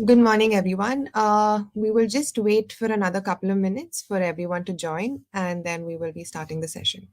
Good morning, everyone. We will just wait for another couple of minutes for everyone to join, and then we will be starting the session.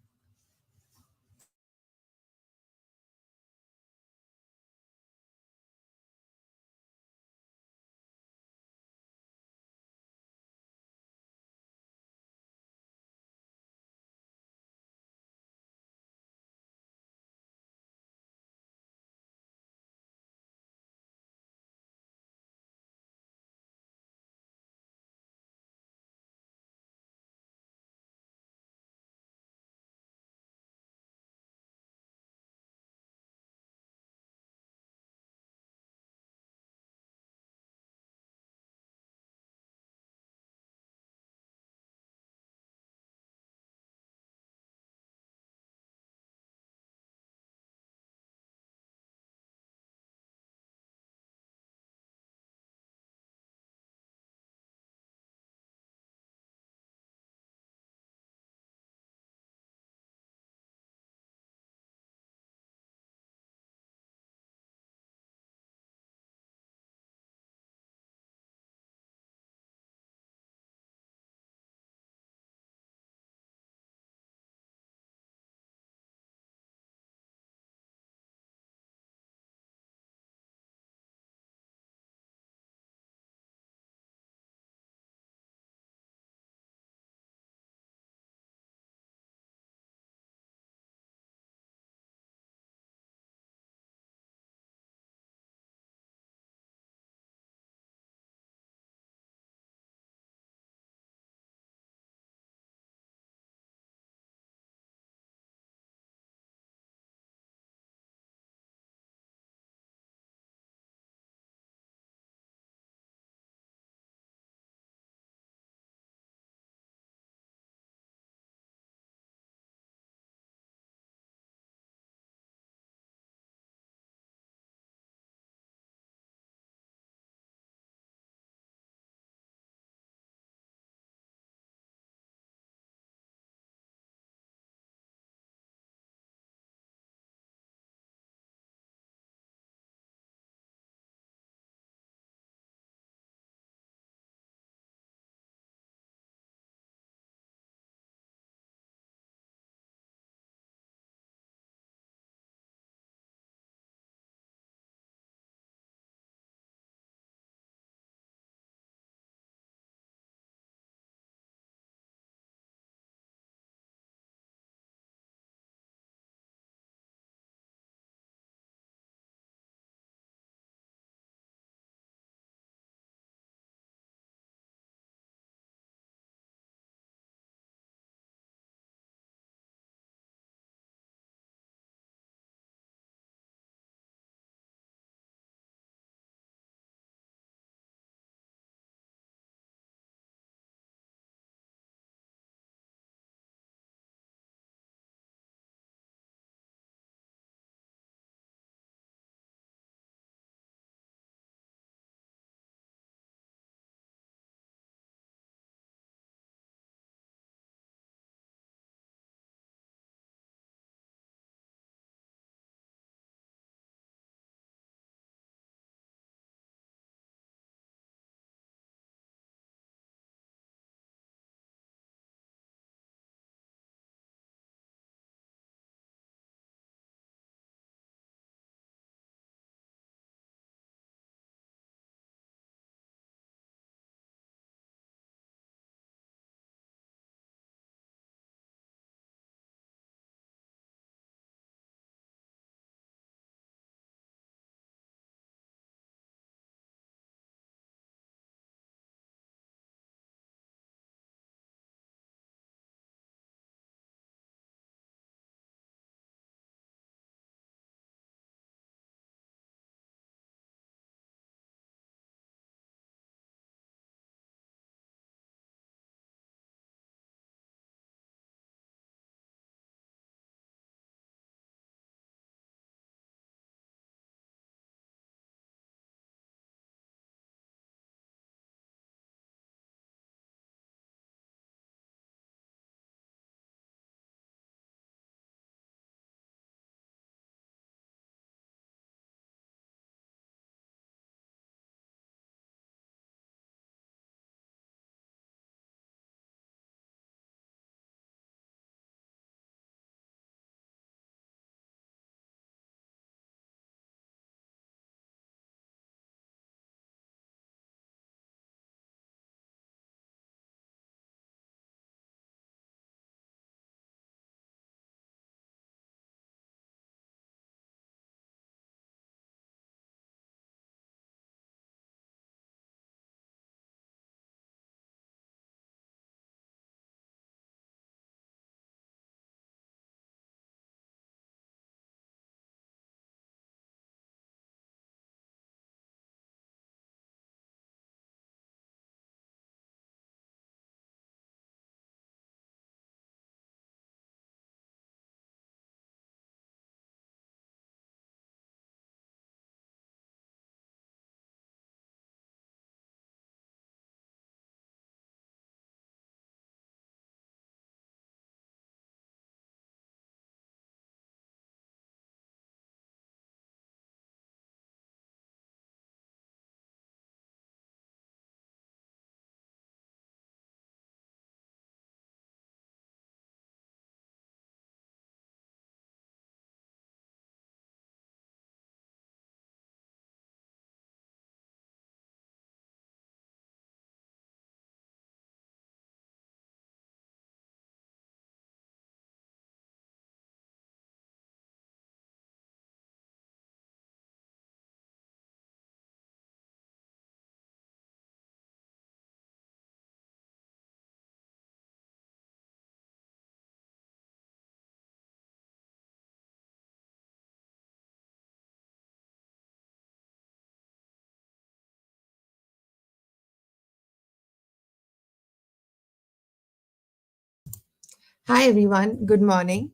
Hi, everyone. Good morning.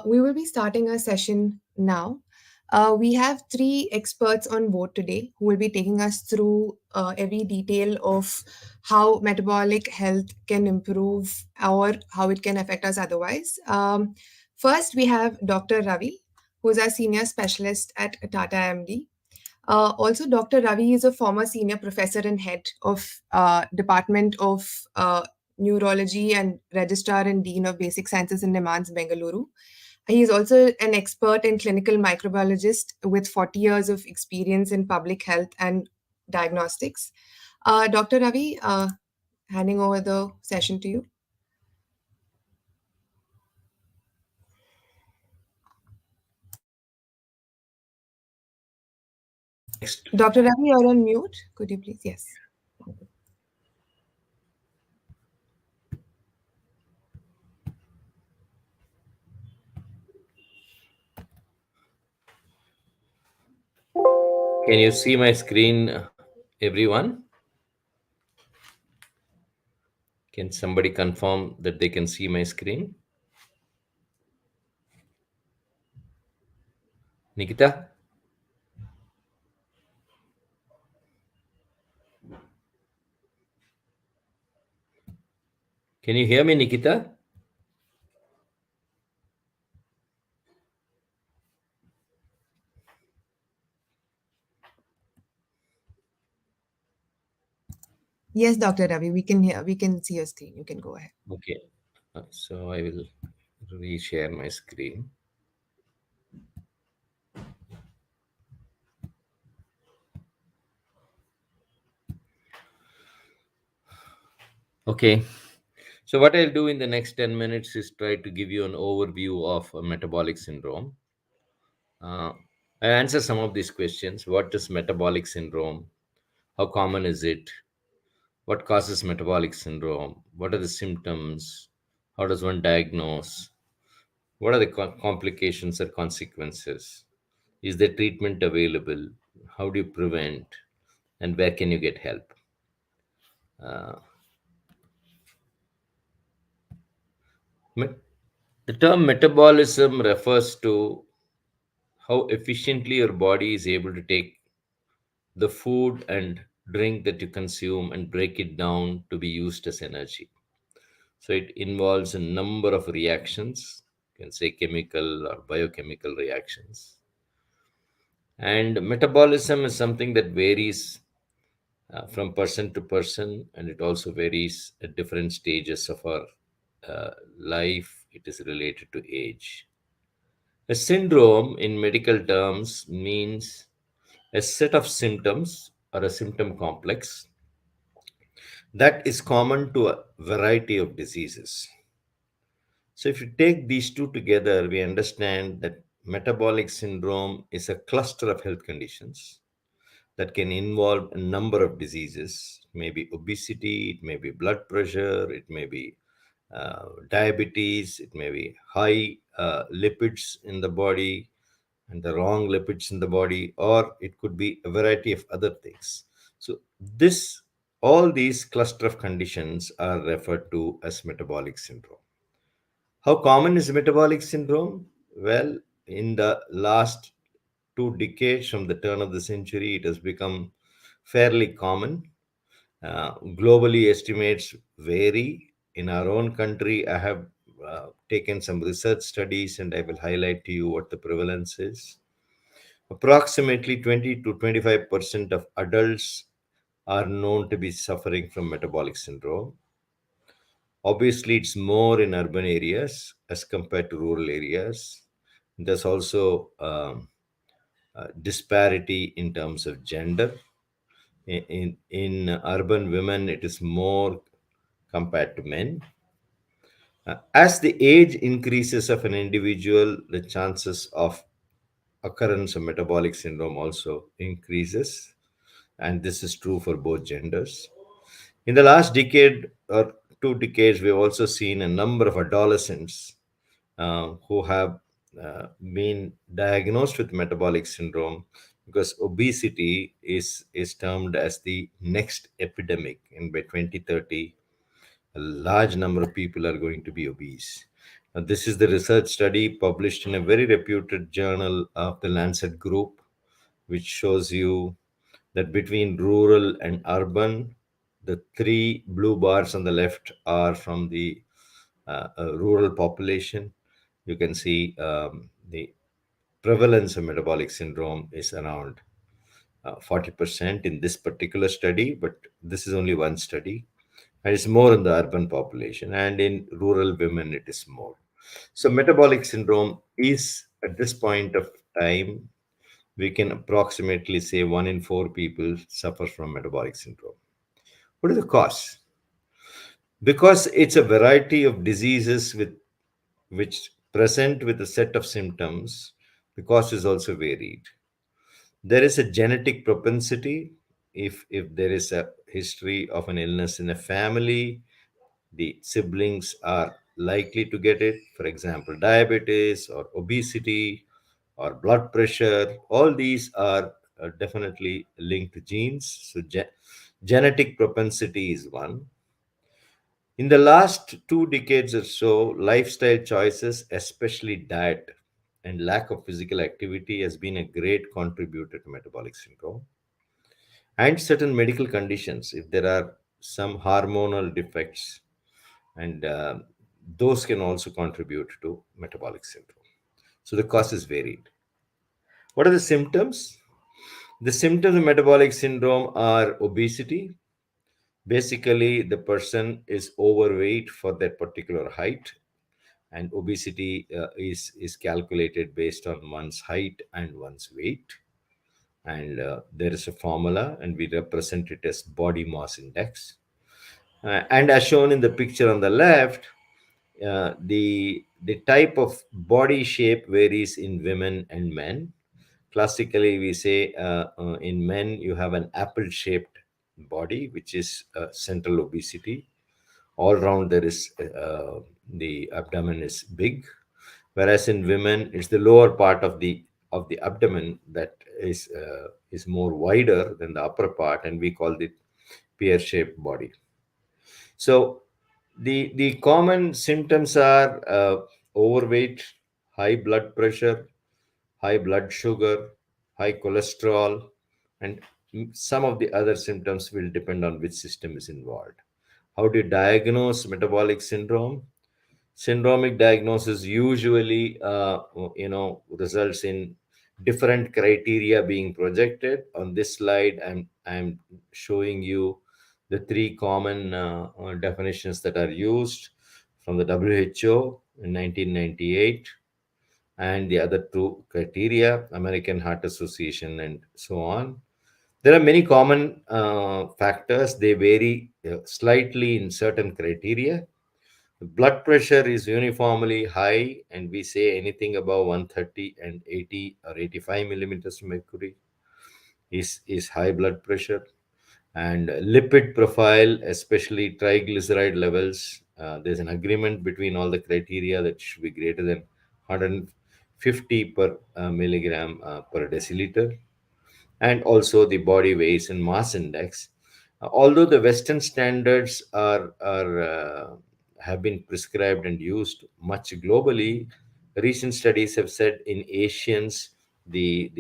We will be starting our session now. We have three experts on board today who will be taking us through every detail of how metabolic health can improve or how it can affect us otherwise. First, we have Dr. Ravi, who is our senior specialist at Tata MD. Also, Dr. Ravi is a former senior professor and head of Department of Neurology and Registrar and Dean of Basic Sciences in NIMANS, Bengaluru. He is also an expert and clinical microbiologist with 40 years of experience in public health and diagnostics. Dr. Ravi, handing over the session to you. Next, Dr. Ravi, you're on mute. Could you please? Yes. can you see my screen, everyone? Can somebody confirm that they can see my screen? Nikita, can you hear me, Nikita? Yes, Dr. Ravi, we can hear. We can see your screen. You can go ahead. Okay, so I will reshare my screen. Okay, so what I'll do in the next 10 minutes is try to give you an overview of metabolic syndrome. Uh, I answer some of these questions. What is metabolic syndrome? How common is it? What causes metabolic syndrome? What are the symptoms? How does one diagnose? What are the complications or consequences? Is there treatment available? How do you prevent? And where can you get help? Uh, me- the term metabolism refers to how efficiently your body is able to take the food and drink that you consume and break it down to be used as energy. So it involves a number of reactions, you can say chemical or biochemical reactions. And metabolism is something that varies from person to person, and it also varies at different stages of our life. It is related to age. A syndrome, in medical terms, means a set of symptoms or a symptom complex that is common to a variety of diseases. So, if you take these two together, we understand that metabolic syndrome is a cluster of health conditions that can involve a number of diseases. It may be obesity, it may be blood pressure, it may be diabetes, it may be high lipids in the body and the wrong lipids in the body, or it could be a variety of other things. So, all these cluster of conditions are referred to as metabolic syndrome. How common is metabolic syndrome? Well, in the last 2 decades from the turn of the century, it has become fairly common. Globally, estimates vary. In our own country, I have taken some research studies and I will highlight to you what the prevalence is. Approximately 20 to 25% of adults are known to be suffering from metabolic syndrome. Obviously, it's more in urban areas as compared to rural areas. There's also disparity in terms of gender. In urban women, it is more compared to men. As the age increases of an individual, the chances of occurrence of metabolic syndrome also increases, and this is true for both genders. In the last decade or 2 decades, we've also seen a number of adolescents who have been diagnosed with metabolic syndrome because obesity is termed as the next epidemic, and by 2030 a large number of people are going to be obese. This is the research study published in a very reputed journal of the Lancet Group, which shows you that between rural and urban, the three blue bars on the left are from the rural population. You can see the prevalence of metabolic syndrome is around 40% in this particular study, but this is only one study. And it's more in the urban population, and in rural women, it is more. So, metabolic syndrome is at this point of time, we can approximately say 1 in 4 people suffer from metabolic syndrome. What is the cause? Because it's a variety of diseases with which present with a set of symptoms, the cause is also varied. There is a genetic propensity. If there is a history of an illness in a family, the siblings are likely to get it. For example, diabetes or obesity or blood pressure, all these are definitely linked to genes. So genetic propensity is one. In the last 2 decades or so, lifestyle choices, especially diet and lack of physical activity, has been a great contributor to metabolic syndrome. And certain medical conditions, if there are some hormonal defects, and those can also contribute to metabolic syndrome. So the cause is varied. What are the symptoms? The symptoms of metabolic syndrome are obesity. Basically, the person is overweight for that particular height, and obesity is calculated based on one's height and one's weight. And there is a formula, and we represent it as body mass index. And as shown in the picture on the left, the type of body shape varies in women and men. Classically, we say in men you have an apple-shaped body, which is central obesity. All round there is the abdomen is big, whereas in women it's the lower part of the abdomen that is more wider than the upper part, and we call it pear-shaped body. So the common symptoms are overweight, high blood pressure, high blood sugar, high cholesterol, and some of the other symptoms will depend on which system is involved. How do you diagnose metabolic syndrome? Syndromic diagnosis usually results in different criteria being projected. On this slide, I'm showing you the three common definitions that are used from the WHO in 1998, and the other two criteria, American Heart Association and so on. There are many common factors. They vary slightly in certain criteria. Blood pressure is uniformly high, and we say anything above 130 and 80 or 85 millimeters of mercury is high blood pressure. And lipid profile, especially triglyceride levels, there's an agreement between all the criteria that should be greater than 150 per milligram per deciliter, and also the body weight and mass index. Although the Western standards have been prescribed and used much globally, recent studies have said in Asians the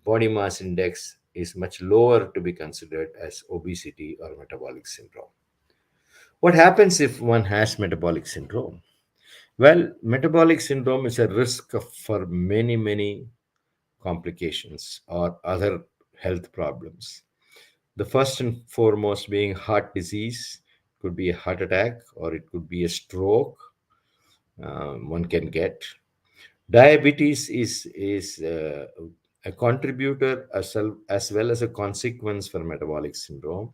body mass index is much lower to be considered as obesity or metabolic syndrome. What happens if one has metabolic syndrome? Well, metabolic syndrome is a risk for many complications or other health problems. The first and foremost being heart disease, could be a heart attack or it could be a stroke. One can get diabetes is a contributor as well as a consequence for metabolic syndrome.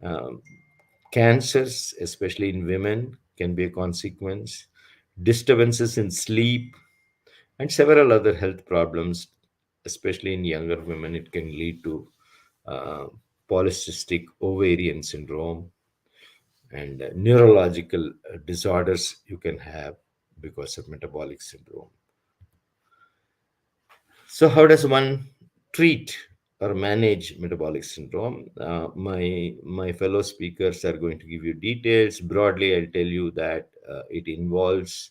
Um, Cancers, especially in women, can be a consequence. Disturbances in sleep and several other health problems, especially in younger women. It can lead to uh, polycystic ovarian syndrome and neurological disorders you can have because of metabolic syndrome. So, how does one treat or manage metabolic syndrome? My fellow speakers are going to give you details. Broadly, I'll tell you that it involves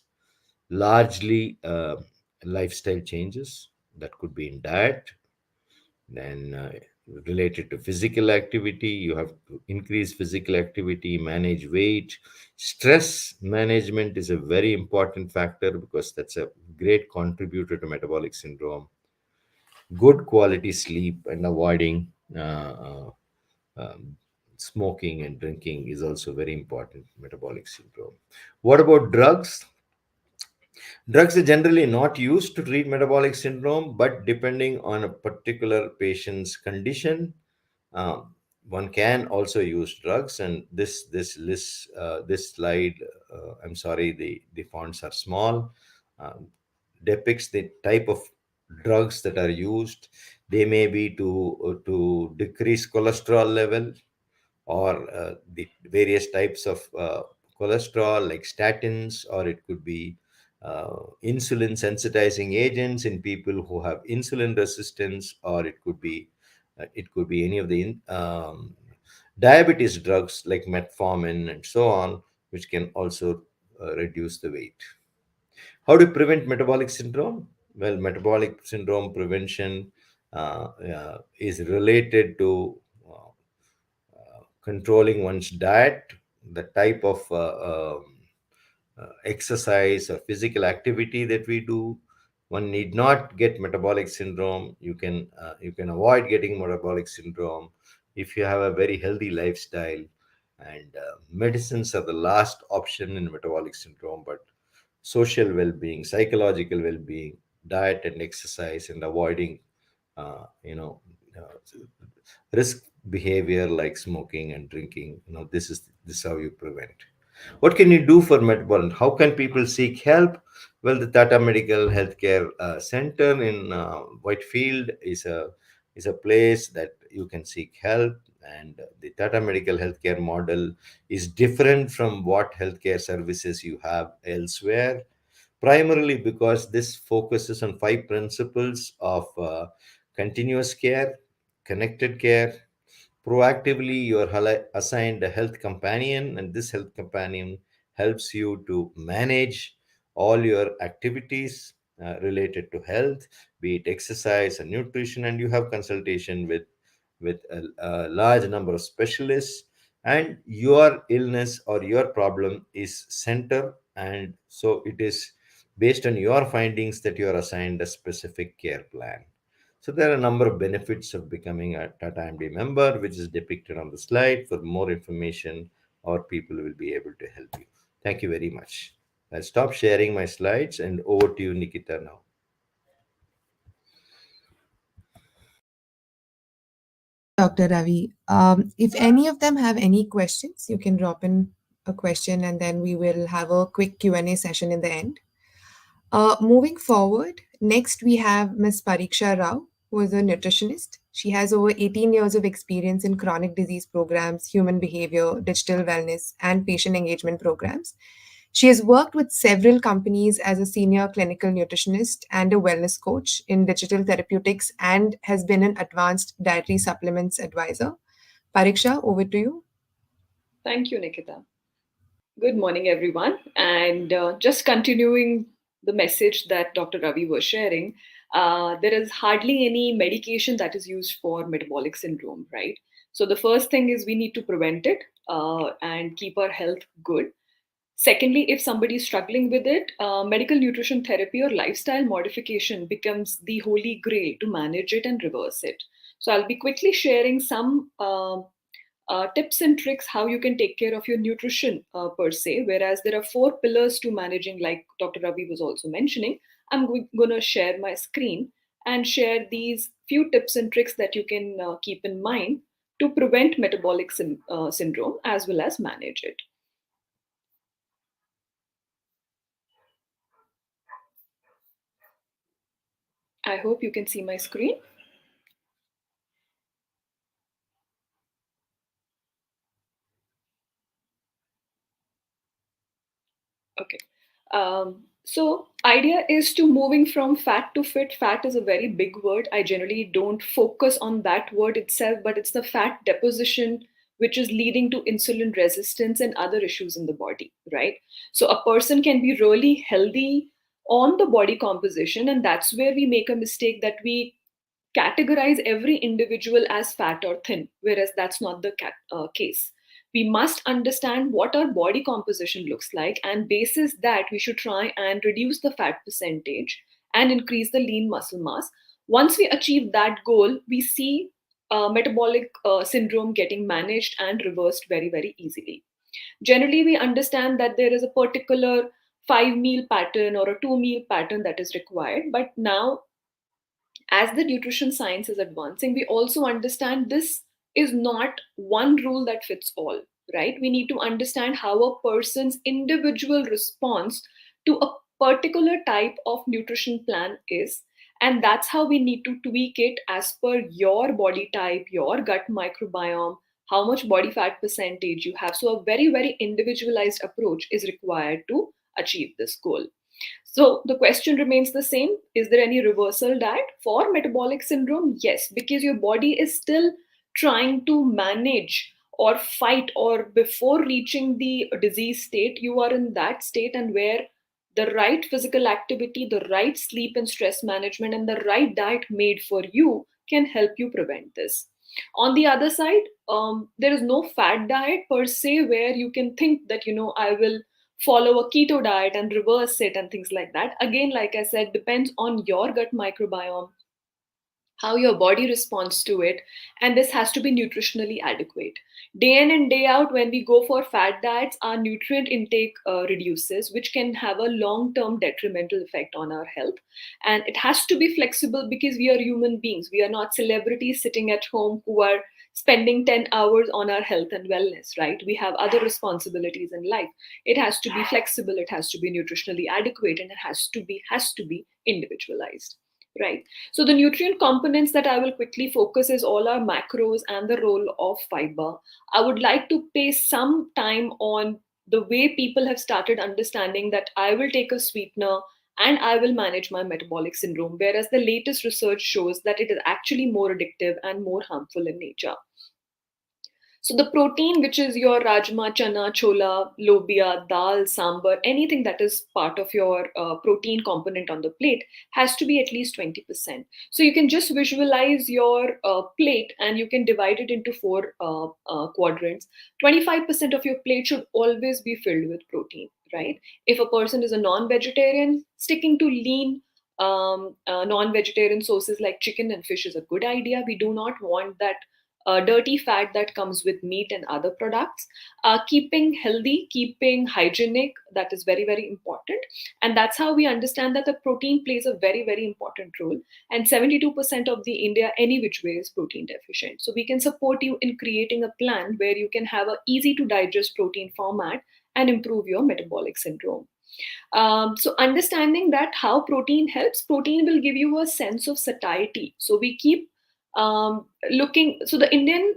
largely lifestyle changes that could be in diet, then related to physical activity. You have to increase physical activity, manage weight. Stress management is a very important factor because that's a great contributor to metabolic syndrome. Good quality sleep and avoiding um, smoking and drinking is also very important metabolic syndrome. What about drugs? Drugs are generally not used to treat metabolic syndrome, but depending on a particular patient's condition, um, one can also use drugs. And this list, this slide, I'm sorry, the fonts are small, um, depicts the type of drugs that are used. They may be to decrease cholesterol level, or the various types of cholesterol like statins, or it could be insulin sensitizing agents in people who have insulin resistance, or it could be any of the diabetes drugs like metformin and so on, which can also reduce the weight. How to prevent metabolic syndrome? Well, metabolic syndrome prevention is related to controlling one's diet, the type of exercise or physical activity that we do. One need not get metabolic syndrome. You can avoid getting metabolic syndrome if you have a very healthy lifestyle. And medicines are the last option in metabolic syndrome, but social well-being, psychological well-being, diet and exercise, and avoiding uh, you know uh, risk behavior like smoking and drinking. This is how you prevent. What can you do for metabolic? How can people seek help? Well, the Tata Medical Healthcare Center in Whitefield is a place that you can seek help. And the Tata Medical Healthcare model is different from what healthcare services you have elsewhere, primarily because this focuses on five principles of continuous care, connected care. Proactively, you are assigned a health companion, and this health companion helps you to manage all your activities related to health, be it exercise and nutrition, and you have consultation with a large number of specialists. And your illness or your problem is center, and so it is based on your findings that you are assigned a specific care plan. So there are a number of benefits of becoming a Tata MD member, which is depicted on the slide. For more information, our people will be able to help you. Thank you very much. I'll stop sharing my slides and over to you, Nikita, now. Thank you, Dr. Ravi. If any of them have any questions, you can drop in a question and then we will have a quick Q&A session in the end. Moving forward, next we have Ms. Pariksha Rao, who is a nutritionist. She has over 18 years of experience in chronic disease programs, human behavior, digital wellness, and patient engagement programs. She has worked with several companies as a senior clinical nutritionist and a wellness coach in digital therapeutics and has been an advanced dietary supplements advisor. Pariksha, over to you. Thank you, Nikita. Good morning, everyone. And just continuing the message that Dr. Ravi was sharing, there is hardly any medication that is used for metabolic syndrome, right? So the first thing is we need to prevent it and keep our health good. Secondly, if somebody is struggling with it, medical nutrition therapy or lifestyle modification becomes the holy grail to manage it and reverse it. So I'll be quickly sharing some tips and tricks how you can take care of your nutrition per se. Whereas there are four pillars to managing, like Dr. Ravi was also mentioning. I'm going to share my screen and share these few tips and tricks that you can keep in mind to prevent metabolic syndrome as well as manage it. I hope you can see my screen. Okay. So idea is to moving from fat to fit. Fat is a very big word. I generally don't focus on that word itself, but it's the fat deposition which is leading to insulin resistance and other issues in the body, right? So a person can be really healthy on the body composition, and that's where we make a mistake, that we categorize every individual as fat or thin, whereas that's not the case. We must understand what our body composition looks like, and basis that we should try and reduce the fat percentage and increase the lean muscle mass. Once we achieve that goal, we see metabolic syndrome getting managed and reversed very, very easily. Generally, we understand that there is a particular 5 meal pattern or a 2 meal pattern that is required, but now as the nutrition science is advancing, we also understand this is not one rule that fits all, right? We need to understand how a person's individual response to a particular type of nutrition plan is. And that's how we need to tweak it as per your body type, your gut microbiome, how much body fat percentage you have. So, a very, very individualized approach is required to achieve this goal. So the question remains the same. Is there any reversal diet for metabolic syndrome? Yes, because your body is still trying to manage or fight, or before reaching the disease state, you are in that state, and where the right physical activity, the right sleep and stress management, and the right diet made for you can help you prevent this. On the other side, there is no fat diet per se where you can think that, I will follow a keto diet and reverse it and things like that. Again, like I said, depends on your gut microbiome, how your body responds to it, and this has to be nutritionally adequate. Day in and day out, when we go for fat diets, our nutrient intake reduces, which can have a long term detrimental effect on our health. And it has to be flexible, because we are human beings. We are not celebrities sitting at home who are spending 10 hours on our health and wellness, right? We have other responsibilities in life. It has to be flexible, it has to be nutritionally adequate, and it has to be individualized, right? So the nutrient components that I will quickly focus is all our macros and the role of fiber. I would like to pay some time on the way people have started understanding that I will take a sweetener and I will manage my metabolic syndrome, whereas the latest research shows that it is actually more addictive and more harmful in nature. So the protein, which is your rajma, chana, chola, lobia, dal, sambar, anything that is part of your protein component on the plate, has to be at least 20%. So you can just visualize your plate, and you can divide it into four quadrants. 25% of your plate should always be filled with protein, right? If a person is a non-vegetarian, sticking to lean non-vegetarian sources like chicken and fish is a good idea. We do not want that dirty fat that comes with meat and other products. Keeping healthy, keeping hygienic, that is very, very important. And that's how we understand that the protein plays a very, very important role. And 72% of the India, any which way, is protein deficient. So we can support you in creating a plan where you can have a easy to digest protein format and improve your metabolic syndrome. So understanding that how protein helps, protein will give you a sense of satiety. So we keep looking. So the Indian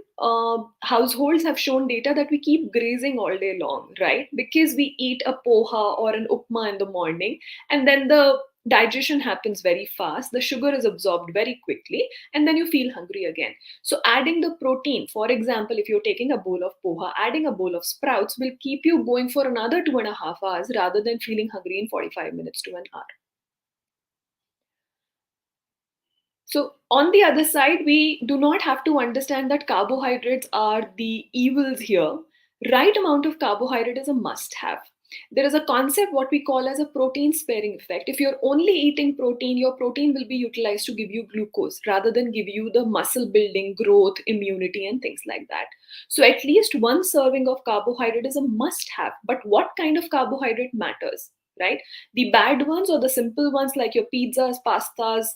households have shown data that we keep grazing all day long, right? Because we eat a poha or an upma in the morning, and then the digestion happens very fast, the sugar is absorbed very quickly, and then you feel hungry again. So adding the protein, for example, if you're taking a bowl of poha, adding a bowl of sprouts will keep you going for another 2.5 hours rather than feeling hungry in 45 minutes to an hour. So, on the other side, we do not have to understand that carbohydrates are the evils here. Right amount of carbohydrate is a must have. There is a concept what we call as a protein sparing effect. If you're only eating protein, your protein will be utilized to give you glucose rather than give you the muscle building, growth, immunity, and things like that. So, at least one serving of carbohydrate is a must have. But what kind of carbohydrate matters, right? The bad ones or the simple ones like your pizzas, pastas,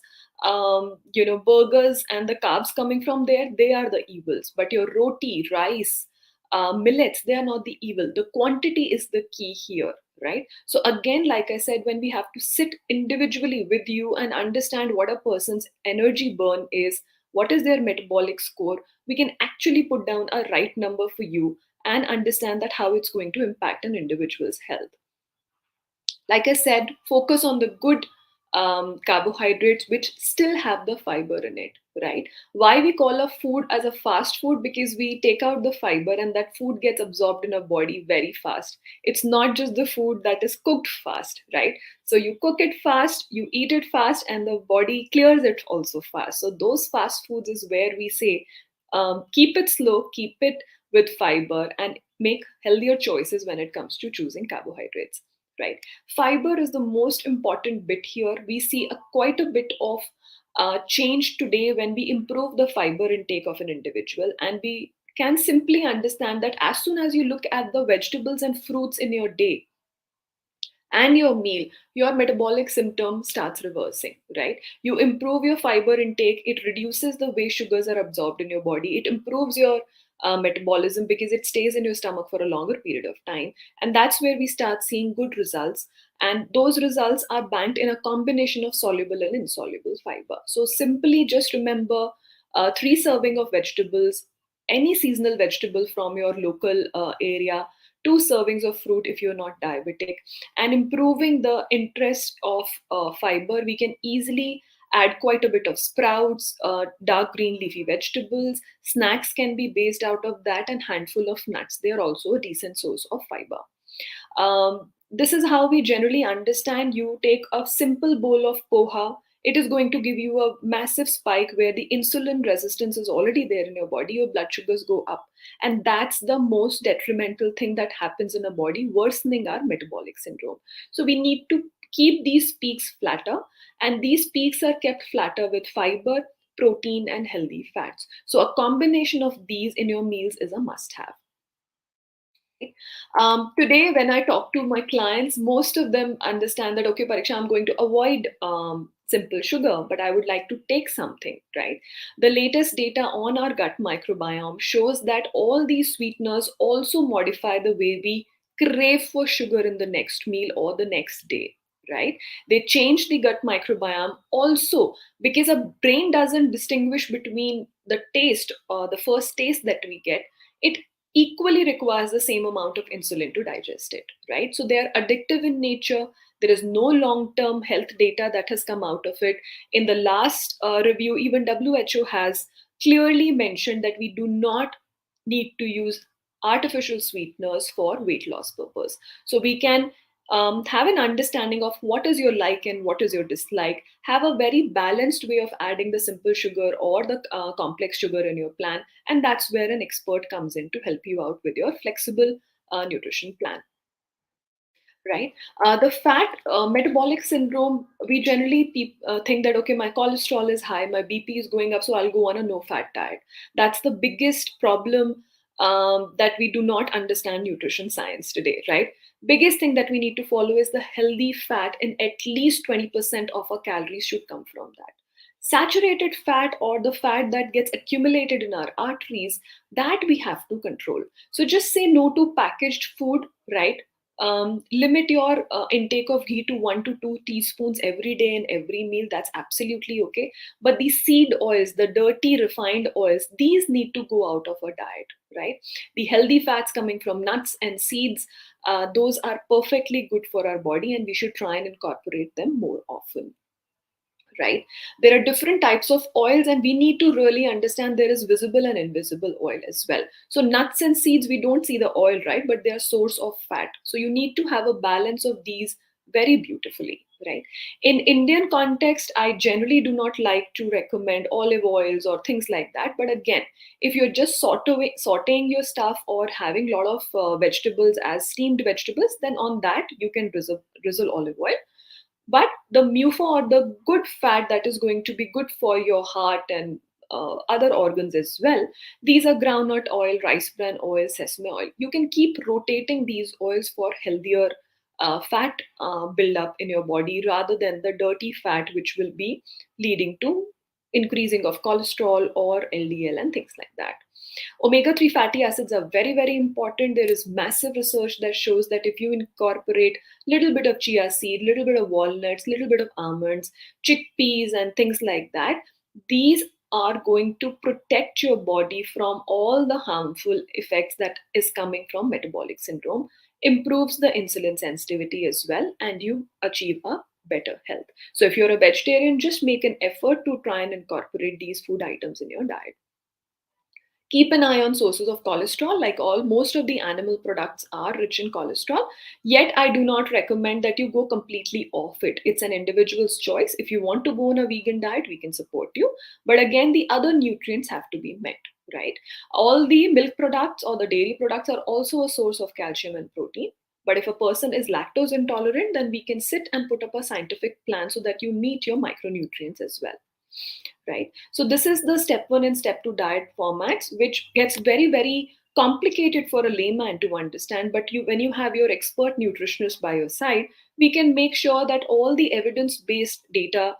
burgers, and the carbs coming from there, they are the evils. But your roti, rice, millets, they are not the evil. The quantity is the key here, right? So again, like I said, when we have to sit individually with you and understand what a person's energy burn is, what is their metabolic score, we can actually put down a right number for you and understand that how it's going to impact an individual's health. Like I said, focus on the good carbohydrates which still have the fiber in it, right? Why we call a food as a fast food? Because we take out the fiber and that food gets absorbed in our body very fast. It's not just the food that is cooked fast, right? So you cook it fast, you eat it fast, and the body clears it also fast. So those fast foods is where we say, keep it slow, keep it with fiber, and make healthier choices when it comes to choosing carbohydrates, right? Fiber is the most important bit here. We see quite a bit of change today when we improve the fiber intake of an individual, and we can simply understand that as soon as you look at the vegetables and fruits in your day and your meal, your metabolic symptom starts reversing, right? You improve your fiber intake, it reduces the way sugars are absorbed in your body, it improves your metabolism because it stays in your stomach for a longer period of time. And that's where we start seeing good results. And those results are banked in a combination of soluble and insoluble fiber. So simply just remember, three serving of vegetables, any seasonal vegetable from your local area, two servings of fruit if you're not diabetic, and improving the interest of fiber, we can easily add quite a bit of sprouts, dark green leafy vegetables. Snacks can be based out of that, and handful of nuts. They are also a decent source of fiber. This is how we generally understand. You take a simple bowl of poha, it is going to give you a massive spike where the insulin resistance is already there in your body, your blood sugars go up. And that's the most detrimental thing that happens in a body, worsening our metabolic syndrome. So we need to keep these peaks flatter, and these peaks are kept flatter with fiber, protein, and healthy fats. So a combination of these in your meals is a must have. Today, when I talk to my clients, most of them understand that, okay, Pariksha, I'm going to avoid simple sugar, but I would like to take something, right? The latest data on our gut microbiome shows that all these sweeteners also modify the way we crave for sugar in the next meal or the next day, right? They change the gut microbiome also because a brain doesn't distinguish between the taste or the first taste that we get. It equally requires the same amount of insulin to digest it, right? So they are addictive in nature. There is no long term health data that has come out of it. In the last review, even WHO has clearly mentioned that we do not need to use artificial sweeteners for weight loss purpose. So we can have an understanding of what is your like and what is your dislike, have a very balanced way of adding the simple sugar or the complex sugar in your plan, and that's where an expert comes in to help you out with your flexible nutrition plan, right? The fat metabolic syndrome, we generally think that, okay, my cholesterol is high, my BP is going up, so I'll go on a no fat diet. That's the biggest problem, that we do not understand nutrition science today, right? Biggest thing that we need to follow is the healthy fat, and at least 20% of our calories should come from that. Saturated fat, or the fat that gets accumulated in our arteries, that we have to control. So just say no to packaged food, right? Limit your intake of ghee to 1 to 2 teaspoons every day in every meal. That's absolutely okay. But the seed oils, the dirty refined oils, these need to go out of our diet, right? The healthy fats coming from nuts and seeds, those are perfectly good for our body, and we should try and incorporate them more often, right? There are different types of oils, and we need to really understand there is visible and invisible oil as well. So nuts and seeds, we don't see the oil, right? But they are source of fat. So you need to have a balance of these very beautifully, right? In Indian context, I generally do not like to recommend olive oils or things like that. But again, if you're just sauteing your stuff or having a lot of vegetables as steamed vegetables, then on that you can drizzle olive oil. But the mufa, or the good fat that is going to be good for your heart and other organs as well, these are groundnut oil, rice bran oil, sesame oil. You can keep rotating these oils for healthier fat buildup in your body, rather than the dirty fat which will be leading to increasing of cholesterol or LDL and things like that. Omega 3 fatty acids are very, very important. There is massive research that shows that if you incorporate little bit of chia seed, little bit of walnuts, little bit of almonds, chickpeas, and things like that, these are going to protect your body from all the harmful effects that is coming from metabolic syndrome, improves the insulin sensitivity as well, and you achieve a better health. So if you're a vegetarian, just make an effort to try and incorporate these food items in your diet. Keep an eye on sources of cholesterol. Like all most of the animal products are rich in cholesterol, yet I do not recommend that you go completely off it. It's an individual's choice. If you want to go on a vegan diet, we can support you, but again, the other nutrients have to be met, right? All the milk products or the dairy products are also a source of calcium and protein, but if a person is lactose intolerant, then we can sit and put up a scientific plan so that you meet your micronutrients as well, right? So this is the step 1 and step 2 diet formats, which gets very, very complicated for a layman to understand. But you, when you have your expert nutritionist by your side, we can make sure that all the evidence based data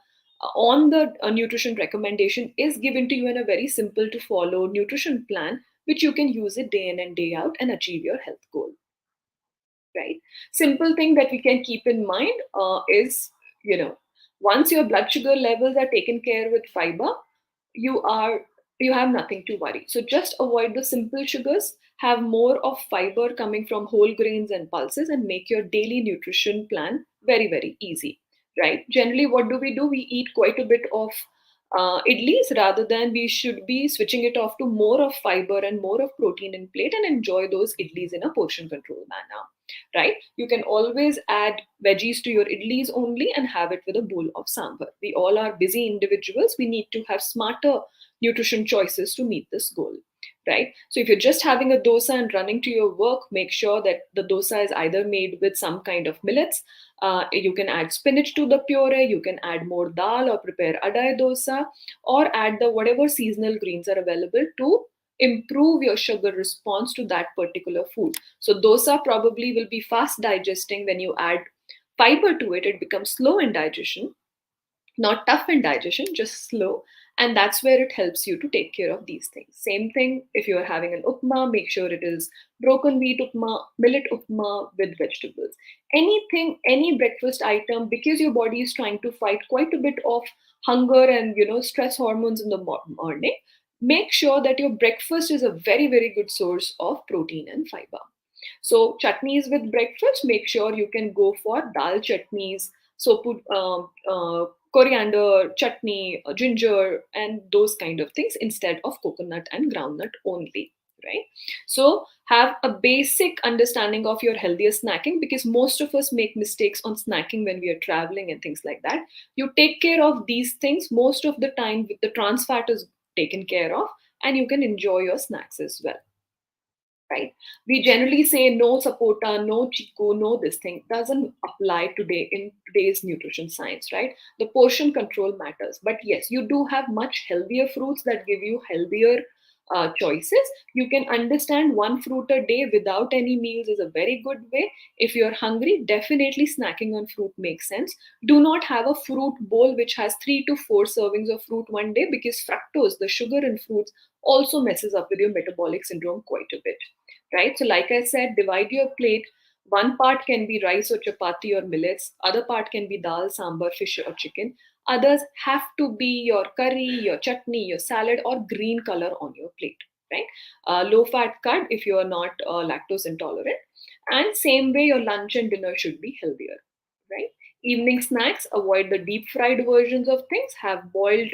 on the nutrition recommendation is given to you in a very simple to follow nutrition plan, which you can use it day in and day out and achieve your health goal, right? Simple thing that we can keep in mind is, you know, once your blood sugar levels are taken care with fiber, you are you have nothing to worry. So just avoid the simple sugars, have more of fiber coming from whole grains and pulses, and make your daily nutrition plan very, very easy, right? Generally, what do? We eat quite a bit of idlis, rather than we should be switching it off to more of fiber and more of protein in plate and enjoy those idlis in a portion control manner, right? You can always add veggies to your idlis only and have it with a bowl of sambar. We all are busy individuals. We need to have smarter nutrition choices to meet this goal, right? So if you're just having a dosa and running to your work, make sure that the dosa is either made with some kind of millets. You can add spinach to the puree, you can add more dal or prepare adai dosa, or add the whatever seasonal greens are available to improve your sugar response to that particular food. So dosa probably will be fast digesting. When you add fiber to it, it becomes slow in digestion, not tough in digestion, just slow. And that's where it helps you to take care of these things. Same thing if you're having an upma, make sure it is broken wheat upma, millet upma with vegetables. Anything, any breakfast item, because your body is trying to fight quite a bit of hunger and stress hormones in the morning. Make sure that your breakfast is a very, very good source of protein and fiber. So chutneys with breakfast, make sure you can go for dal chutneys. So put coriander, chutney, ginger, and those kind of things instead of coconut and groundnut only, right? So have a basic understanding of your healthier snacking, because most of us make mistakes on snacking when we are traveling and things like that. You take care of these things most of the time, with the trans fat is taken care of, and you can enjoy your snacks as well, right? We generally say no sapota, no chiku, no this thing. Doesn't apply today in today's nutrition science, right? The portion control matters. But yes, you do have much healthier fruits that give you healthier choices. You can understand one fruit a day without any meals is a very good way. If you're hungry, definitely snacking on fruit makes sense. Do not have a fruit bowl which has 3 to 4 servings of fruit one day, because fructose, the sugar in fruits, also messes up with your metabolic syndrome quite a bit, right? So, like I said, divide your plate. One part can be rice or chapati or millets, other part can be dal, sambar, fish, or chicken. Others have to be your curry, your chutney, your salad, or green color on your plate, right? Low fat curd if you are not lactose intolerant. And same way, your lunch and dinner should be healthier, right? Evening snacks, avoid the deep fried versions of things, have boiled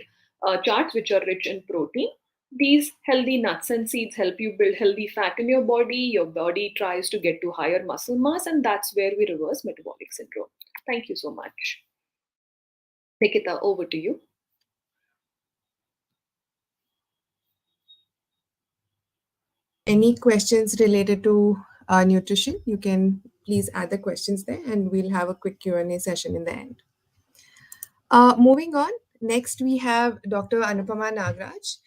charts which are rich in protein. These healthy nuts and seeds help you build healthy fat in your body. Your body tries to get to higher muscle mass, and that's where we reverse metabolic syndrome. Thank you so much. Nikita, over to you. Any questions related to nutrition, you can please add the questions there and we'll have a quick Q&A session in the end. Moving on, next we have Dr. Anupama Nagraj.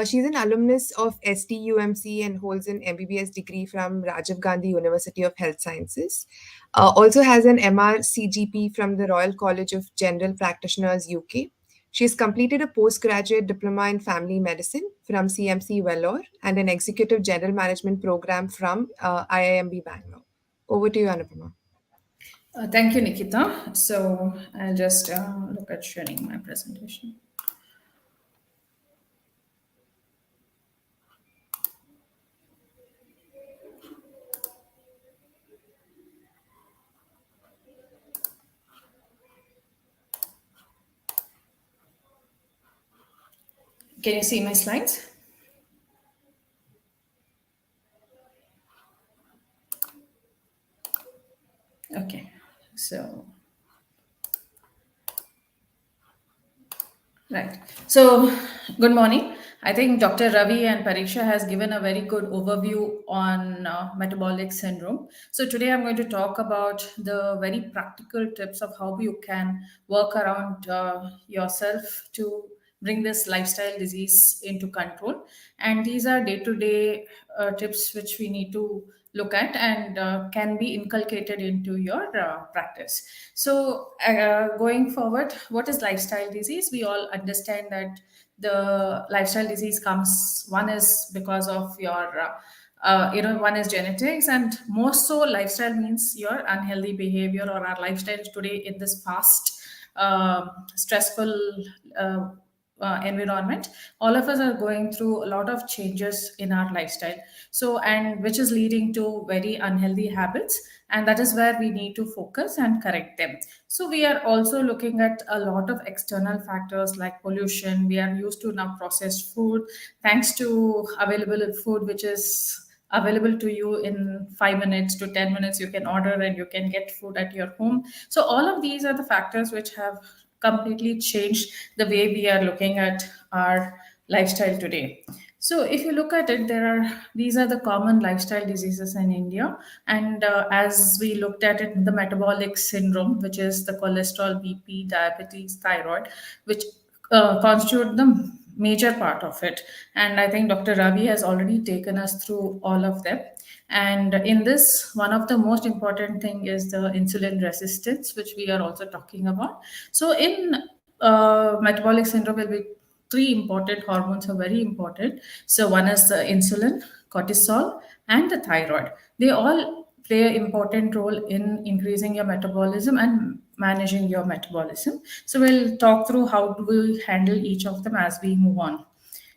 She's an alumnus of STUMC and holds an MBBS degree from Rajiv Gandhi University of Health Sciences. Also has an MRCGP from the Royal College of General Practitioners, UK. She's completed a postgraduate diploma in family medicine from CMC Vellore and an executive general management program from IIMB Bangalore. Over to you, Anupama. Thank you, Nikita. So I'll just look at sharing my presentation. Can you see my slides? Okay. So right. So, good morning. I think Dr. Ravi and Pariksha has given a very good overview on metabolic syndrome. So today I'm going to talk about the very practical tips of how you can work around yourself to bring this lifestyle disease into control. And these are day-to-day tips which we need to look at and can be inculcated into your practice. So, going forward, what is lifestyle disease? We all understand that the lifestyle disease comes, one is because of your one is genetics, and more so lifestyle means your unhealthy behavior or our lifestyle today in this fast stressful uh, environment. All of us are going through a lot of changes in our lifestyle, so and which is leading to very unhealthy habits, and that is where we need to focus and correct them. So we are also looking at a lot of external factors like pollution. We are used to now processed food, thanks to available food which is available to you in 5 minutes to 10 minutes. You can order and you can get food at your home. So all of these are the factors which have completely changed the way we are looking at our lifestyle today. So if you look at it, there are these are the common lifestyle diseases in India, and as we looked at it, the metabolic syndrome, which is the cholesterol, BP, diabetes, thyroid, which constitute the major part of it. And I think Dr. Ravi has already taken us through all of them. And in this, one of the most important thing is the insulin resistance, which we are also talking about. So in metabolic syndrome will be three important hormones are very important. So one is the insulin, cortisol, and the thyroid. They all play an important role in increasing your metabolism and managing your metabolism. So we'll talk through how do we handle each of them as we move on.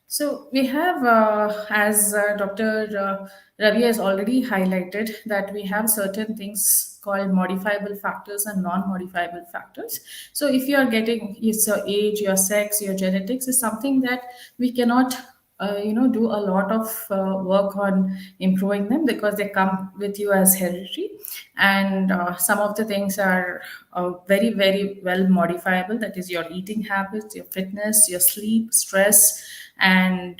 So we have, as Dr. Ravi has already highlighted, that we have certain things called modifiable factors and non-modifiable factors. So if you are getting, it's your age, your sex, your genetics is something that we cannot do a lot of work on improving them because they come with you as hereditary, and some of the things are very very well modifiable, that is your eating habits, your fitness, your sleep, stress, and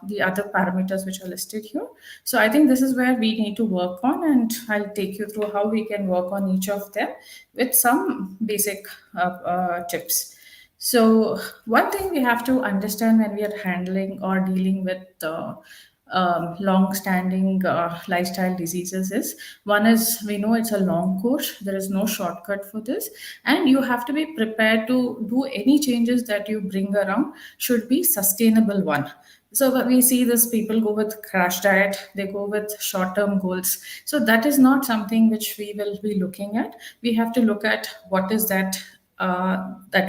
the other parameters which are listed here. So I think this is where we need to work on, and I'll take you through how we can work on each of them with some basic tips. So, one thing we have to understand when we are handling or dealing with long-standing lifestyle diseases is, one is, we know it's a long course. There is no shortcut for this, and you have to be prepared to do any changes that you bring around should be sustainable one. So when we see this, people go with crash diet, they go with short-term goals. So that is not something which we will be looking at. We have to look at what is that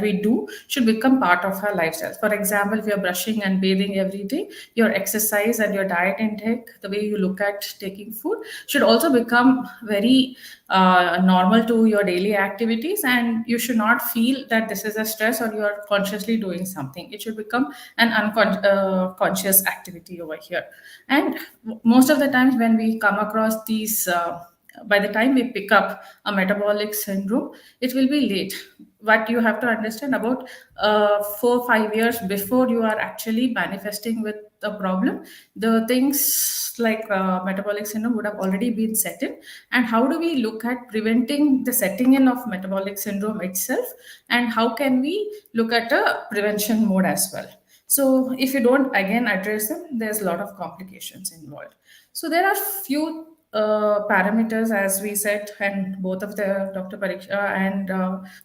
we do should become part of our lifestyle. For example, if you're brushing and bathing every day, your exercise and your diet intake, the way you look at taking food, should also become very normal to your daily activities. And you should not feel that this is a stress or you are consciously doing something. It should become an unconscious activity over here. And most of the times when we come across these, by the time we pick up a metabolic syndrome, it will be late. What you have to understand, about 4 5 years before you are actually manifesting with the problem, the things like metabolic syndrome would have already been set in. And how do we look at preventing the setting in of metabolic syndrome itself, and how can we look at a prevention mode as well? So if you don't again address them, there's a lot of complications involved. So there are few parameters, as we said, and both of the Dr. Pariksha and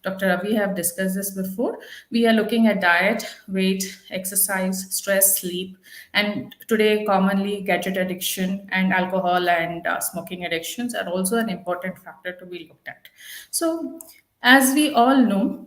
Dr. Ravi have discussed this before. We are looking at diet, weight, exercise, stress, sleep, and today commonly gadget addiction and alcohol and smoking addictions are also an important factor to be looked at. So as we all know,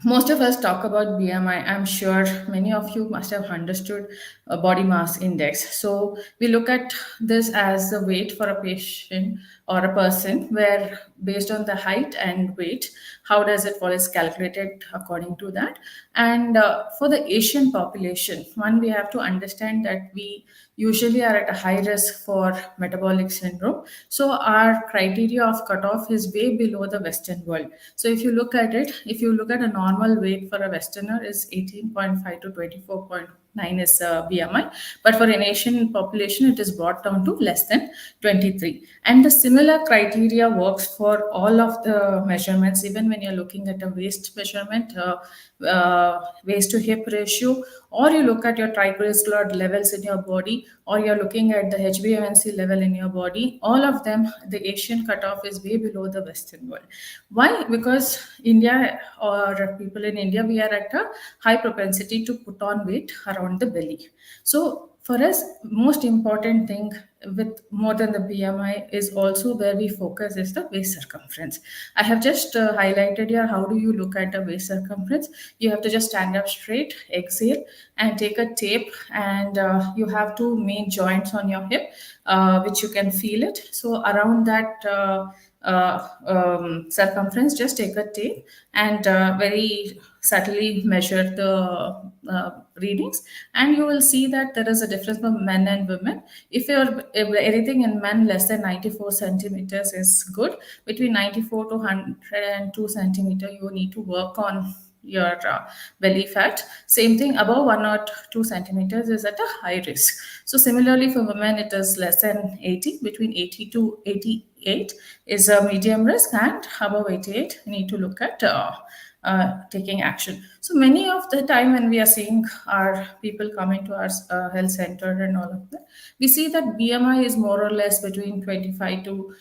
most of us talk about BMI. I'm sure many of you must have understood body mass index. So we look at this as the weight for a patient or a person, where based on the height and weight, how does it fall is calculated according to that. And for the Asian population, one, we have to understand that we usually are at a high risk for metabolic syndrome. So our criteria of cutoff is way below the Western world. So if you look at it, if you look at a normal weight for a Westerner is 18.5 to 24.9 is BMI, but for an Asian population, it is brought down to less than 23. And the similar criteria works for all of the measurements, even when you're looking at a waist measurement, waist to hip ratio, or you look at your triglyceride levels in your body, or you're looking at the HbA1c level in your body. All of them, the Asian cutoff is way below the Western world. Why? Because India, or people in India, we are at a high propensity to put on weight around the belly. So for us, most important thing with more than the BMI is also where we focus is the waist circumference. I have just highlighted here how do you look at the waist circumference. You have to just stand up straight, exhale, and take a tape, and you have two main joints on your hip, which you can feel it. So around that circumference, just take a tape and very subtly measure the readings, and you will see that there is a difference for men and women. If anything in men less than 94 centimeters is good, between 94 to 102 centimeter, you need to work on your belly fat. Same thing, above 1 or 2 centimeters is at a high risk. So similarly for women, it is less than 80, between 80 to 88 is a medium risk, and above 88 you need to look at taking action. So many of the time when we are seeing our people coming to our health center and all of that, we see that BMI is more or less between 25 to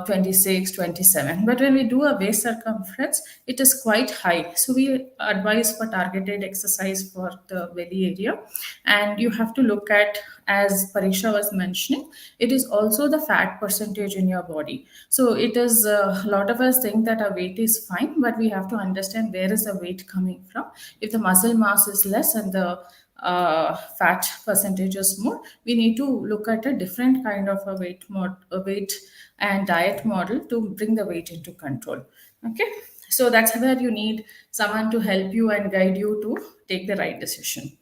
26, 27. But when we do a waist circumference, it is quite high. So we advise for targeted exercise for the belly area. And you have to look at, as Pariksha was mentioning, it is also the fat percentage in your body. So it is a lot of us think that our weight is fine, but we have to understand where is the weight coming from. If the muscle mass is less and the fat percentage is more, we need to look at a different kind of a weight and diet model to bring the weight into control. Okay, so that's where you need someone to help you and guide you to take the right decision.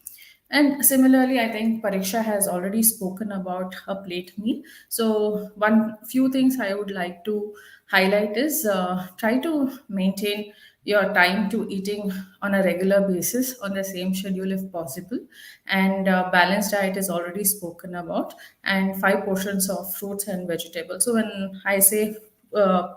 And similarly, I think Pariksha has already spoken about a plate meal. So one few things I would like to highlight is try to maintain your time to eating on a regular basis on the same schedule if possible. And balanced diet is already spoken about, and 5 portions of fruits and vegetables. So when I say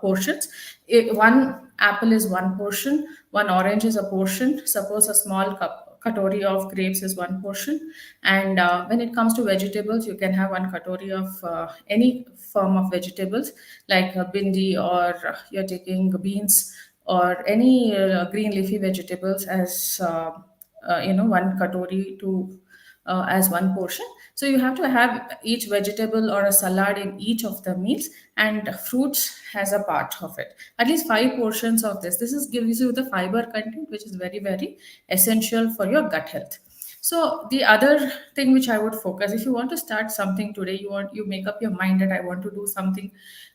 portions, one apple is one portion, one orange is a portion. Suppose a small katori of grapes is one portion. And when it comes to vegetables, you can have one katori of any form of vegetables, like bindi, or you're taking beans, or any green leafy vegetables as one katori to as one portion. So you have to have each vegetable or a salad in each of the meals, and fruits has a part of it. At least 5 portions of this. This is gives you the fiber content, which is very, very essential for your gut health. So the other thing which I would focus, if you want to start something today, you make up your mind that I want to do something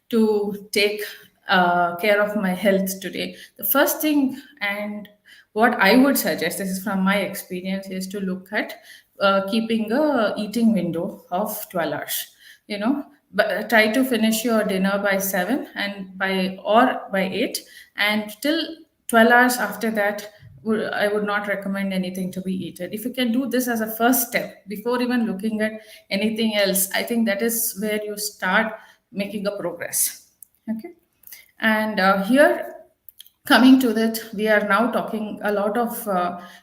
to take care of my health today. The first thing, and what I would suggest, this is from my experience, is to look at keeping a eating window of 12 hours. But try to finish your dinner by 7 and by 8, and till 12 hours after that, I would not recommend anything to be eaten. If you can do this as a first step before even looking at anything else, I think that is where you start making a progress. Okay. And here, coming to that, we are now talking a lot of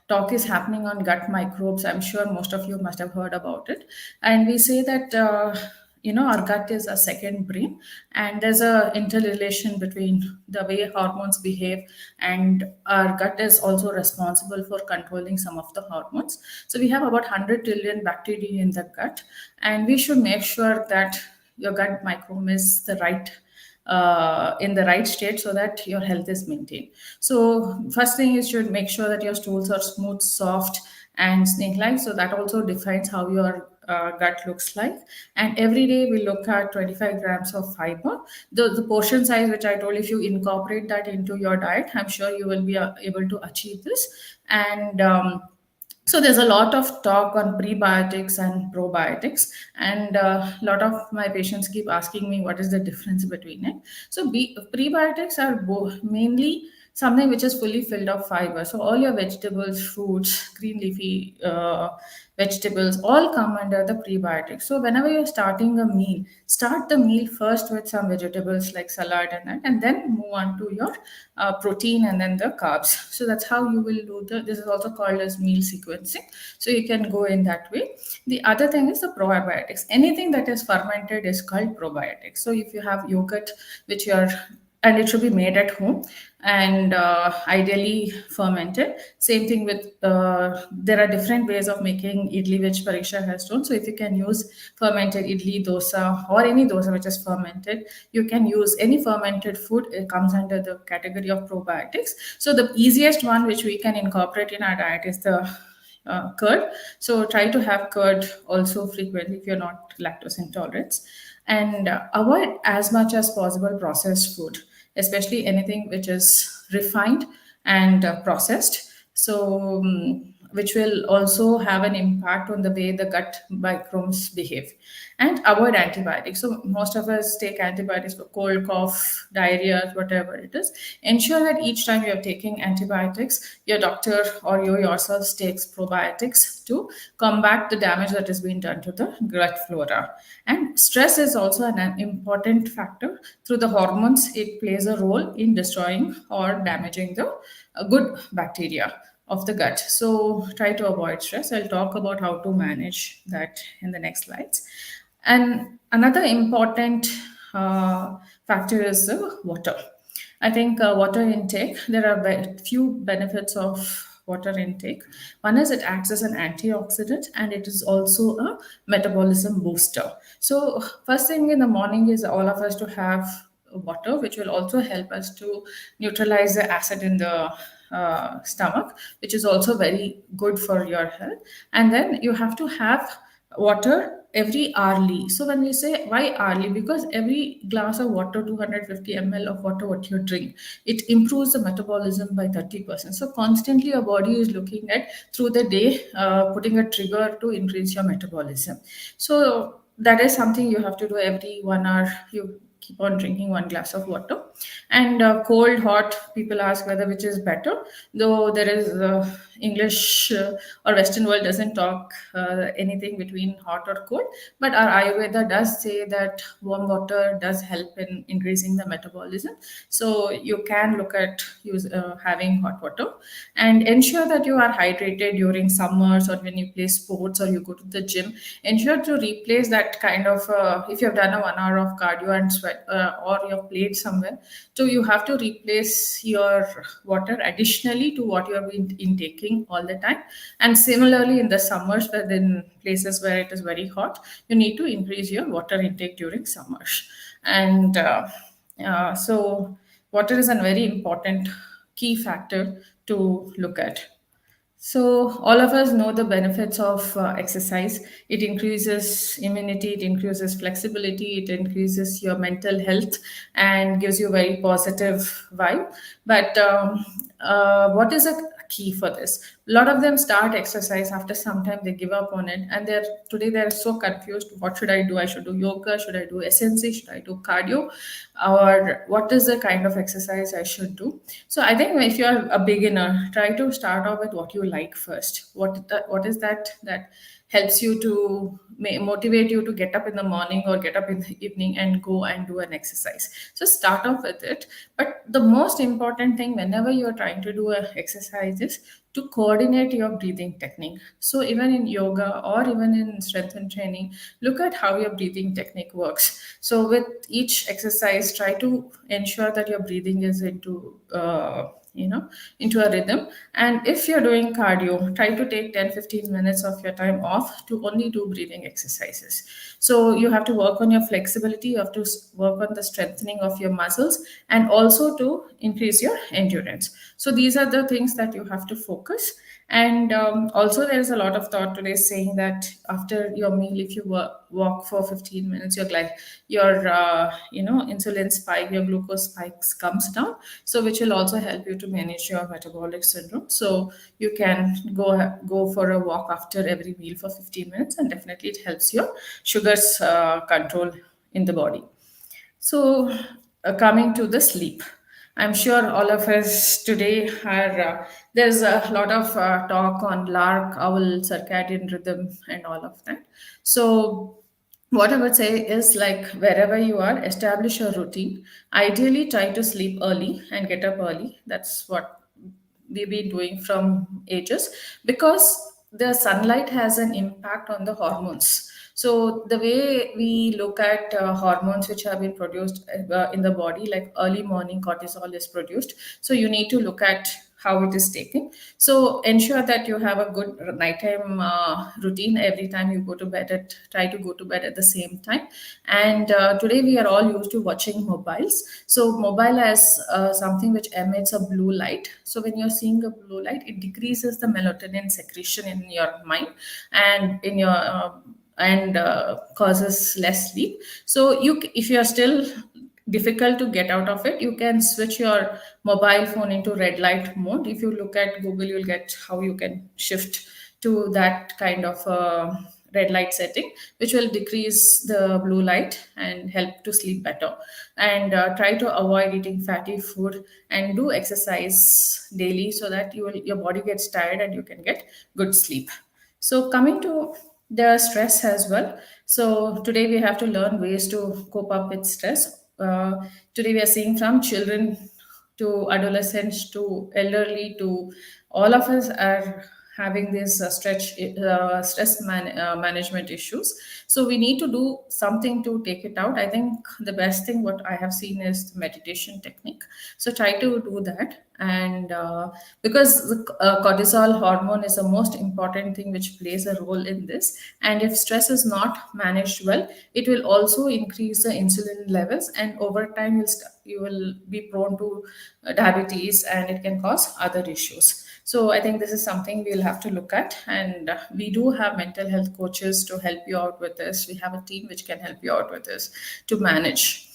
talk is happening on gut microbes. I'm sure most of you must have heard about it. And we say that our gut is a second brain, and there's a interrelation between the way hormones behave, and our gut is also responsible for controlling some of the hormones. So we have about 100 trillion bacteria in the gut, and we should make sure that your gut microbiome is in the right state, so that your health is maintained. So first thing is, you should make sure that your stools are smooth, soft, and snake-like. So that also defines how your gut looks like. And every day we look at 25 grams of fiber. The portion size, which I told, if you incorporate that into your diet, I'm sure you will be able to achieve this. And so there's a lot of talk on prebiotics and probiotics, and a lot of my patients keep asking me what is the difference between it. So prebiotics are mainly something which is fully filled of fiber. So all your vegetables, fruits, green leafy vegetables all come under the prebiotics. So whenever you're starting a meal, start the meal first with some vegetables like salad and that, and then move on to your protein and then the carbs. So that's how you will do this is also called as meal sequencing. So you can go in that way. The other thing is the probiotics. Anything that is fermented is called probiotics. So if you have yogurt, which you're and it should be made at home and ideally fermented. Same thing with there are different ways of making idli, which Pariksha has shown. So if you can use fermented idli, dosa, or any dosa which is fermented, you can use any fermented food. It comes under the category of probiotics. So the easiest one which we can incorporate in our diet is the curd. So try to have curd also frequently if you're not lactose intolerant, and avoid as much as possible processed food, especially anything which is refined and processed. So which will also have an impact on the way the gut microbes behave. And avoid antibiotics. So most of us take antibiotics for cold, cough, diarrhea, whatever it is. Ensure that each time you're taking antibiotics, your doctor or you yourself takes probiotics to combat the damage that has been done to the gut flora. And stress is also an important factor. Through the hormones, it plays a role in destroying or damaging the good bacteria of the gut. So try to avoid stress. I'll talk about how to manage that in the next slides. And another important factor is the water. I think water intake, there are few benefits of water intake. One is it acts as an antioxidant and it is also a metabolism booster. So first thing in the morning is all of us to have water, which will also help us to neutralize the acid in the stomach, which is also very good for your health. And then you have to have water every hourly. So when we say why hourly, because every glass of water, 250 ml of water what you drink, it improves the metabolism by 30%. So constantly your body is looking at through the day, putting a trigger to increase your metabolism. So that is something you have to do every 1 hour. You keep on drinking 1 glass of water. And cold, hot, people ask whether which is better, though there is English or Western world doesn't talk anything between hot or cold, but our Ayurveda does say that warm water does help in increasing the metabolism. So you can look at having hot water, and ensure that you are hydrated during summers or when you play sports or you go to the gym. Ensure to replace that kind of if you have done a 1 hour of cardio and sweat or you've played somewhere, so you have to replace your water additionally to what you have been intaking all the time. And similarly, in the summers, where in places where it is very hot, you need to increase your water intake during summers. And so water is a very important key factor to look at. So, all of us know the benefits of exercise. It increases immunity, it increases flexibility, it increases your mental health, and gives you a very positive vibe. But what is a key for this? A lot of them start exercise, after some time they give up on it, and they're so confused. What should I do? I should do yoga, should I do SNC, should I do cardio, or what is the kind of exercise I should do? So I think if you're a beginner, try to start off with what you like first. What is that helps you to motivate you to get up in the morning or get up in the evening and go and do an exercise. So start off with it. But the most important thing whenever you're trying to do an exercise is to coordinate your breathing technique. So even in yoga or even in strength and training, look at how your breathing technique works. So with each exercise, try to ensure that your breathing is into a rhythm. And if you're doing cardio, try to take 10-15 minutes of your time off to only do breathing exercises. So you have to work on your flexibility, you have to work on the strengthening of your muscles, and also to increase your endurance. So these are the things that you have to focus. And also, there is a lot of thought today saying that after your meal, if you walk for 15 minutes, your insulin spike, your glucose spikes comes down. So, which will also help you to manage your metabolic syndrome. So, you can go for a walk after every meal for 15 minutes, and definitely it helps your sugars control in the body. So, coming to the sleep, I'm sure all of us today are. There's a lot of talk on lark, owl, circadian rhythm, and all of that. So, what I would say is like wherever you are, establish a routine. Ideally, try to sleep early and get up early. That's what we've been doing from ages, because the sunlight has an impact on the hormones. So the way we look at hormones which have been produced in the body, like early morning cortisol is produced, so you need to look at how it is taken. So ensure that you have a good nighttime routine. Every time you go to bed, try to go to bed at the same time. And today we are all used to watching mobiles. So mobile has something which emits a blue light. So when you're seeing a blue light, it decreases the melatonin secretion in your mind and in your and causes less sleep. So if you are still difficult to get out of it, you can switch your mobile phone into red light mode. If you look at Google, you'll get how you can shift to that kind of red light setting, which will decrease the blue light and help to sleep better. And try to avoid eating fatty food and do exercise daily, so that your body gets tired and you can get good sleep. So coming to the stress as well. So today we have to learn ways to cope up with stress. Today we are seeing from children to adolescents to elderly to all of us are having this stress management issues. So we need to do something to take it out. I think the best thing what I have seen is meditation technique. So try to do that. And because the cortisol hormone is the most important thing which plays a role in this, and if stress is not managed well, it will also increase the insulin levels, and over time you will be prone to diabetes, and it can cause other issues. So I think this is something we'll have to look at, and we do have mental health coaches to help you out with this. We have a team which can help you out with this to manage.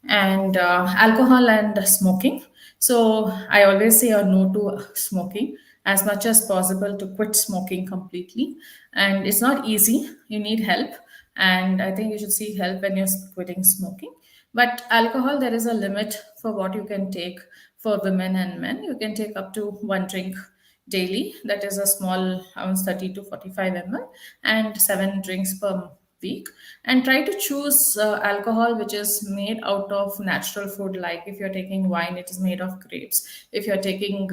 And alcohol and smoking. So I always say a no to smoking as much as possible, to quit smoking completely. And it's not easy. You need help. And I think you should seek help when you're quitting smoking. But alcohol, there is a limit for what you can take for women and men. You can take up to one drink daily. That is a small ounce, 30 to 45 ml, and 7 drinks per week. And try to choose alcohol which is made out of natural food. Like if you're taking wine, it is made of grapes. If you're taking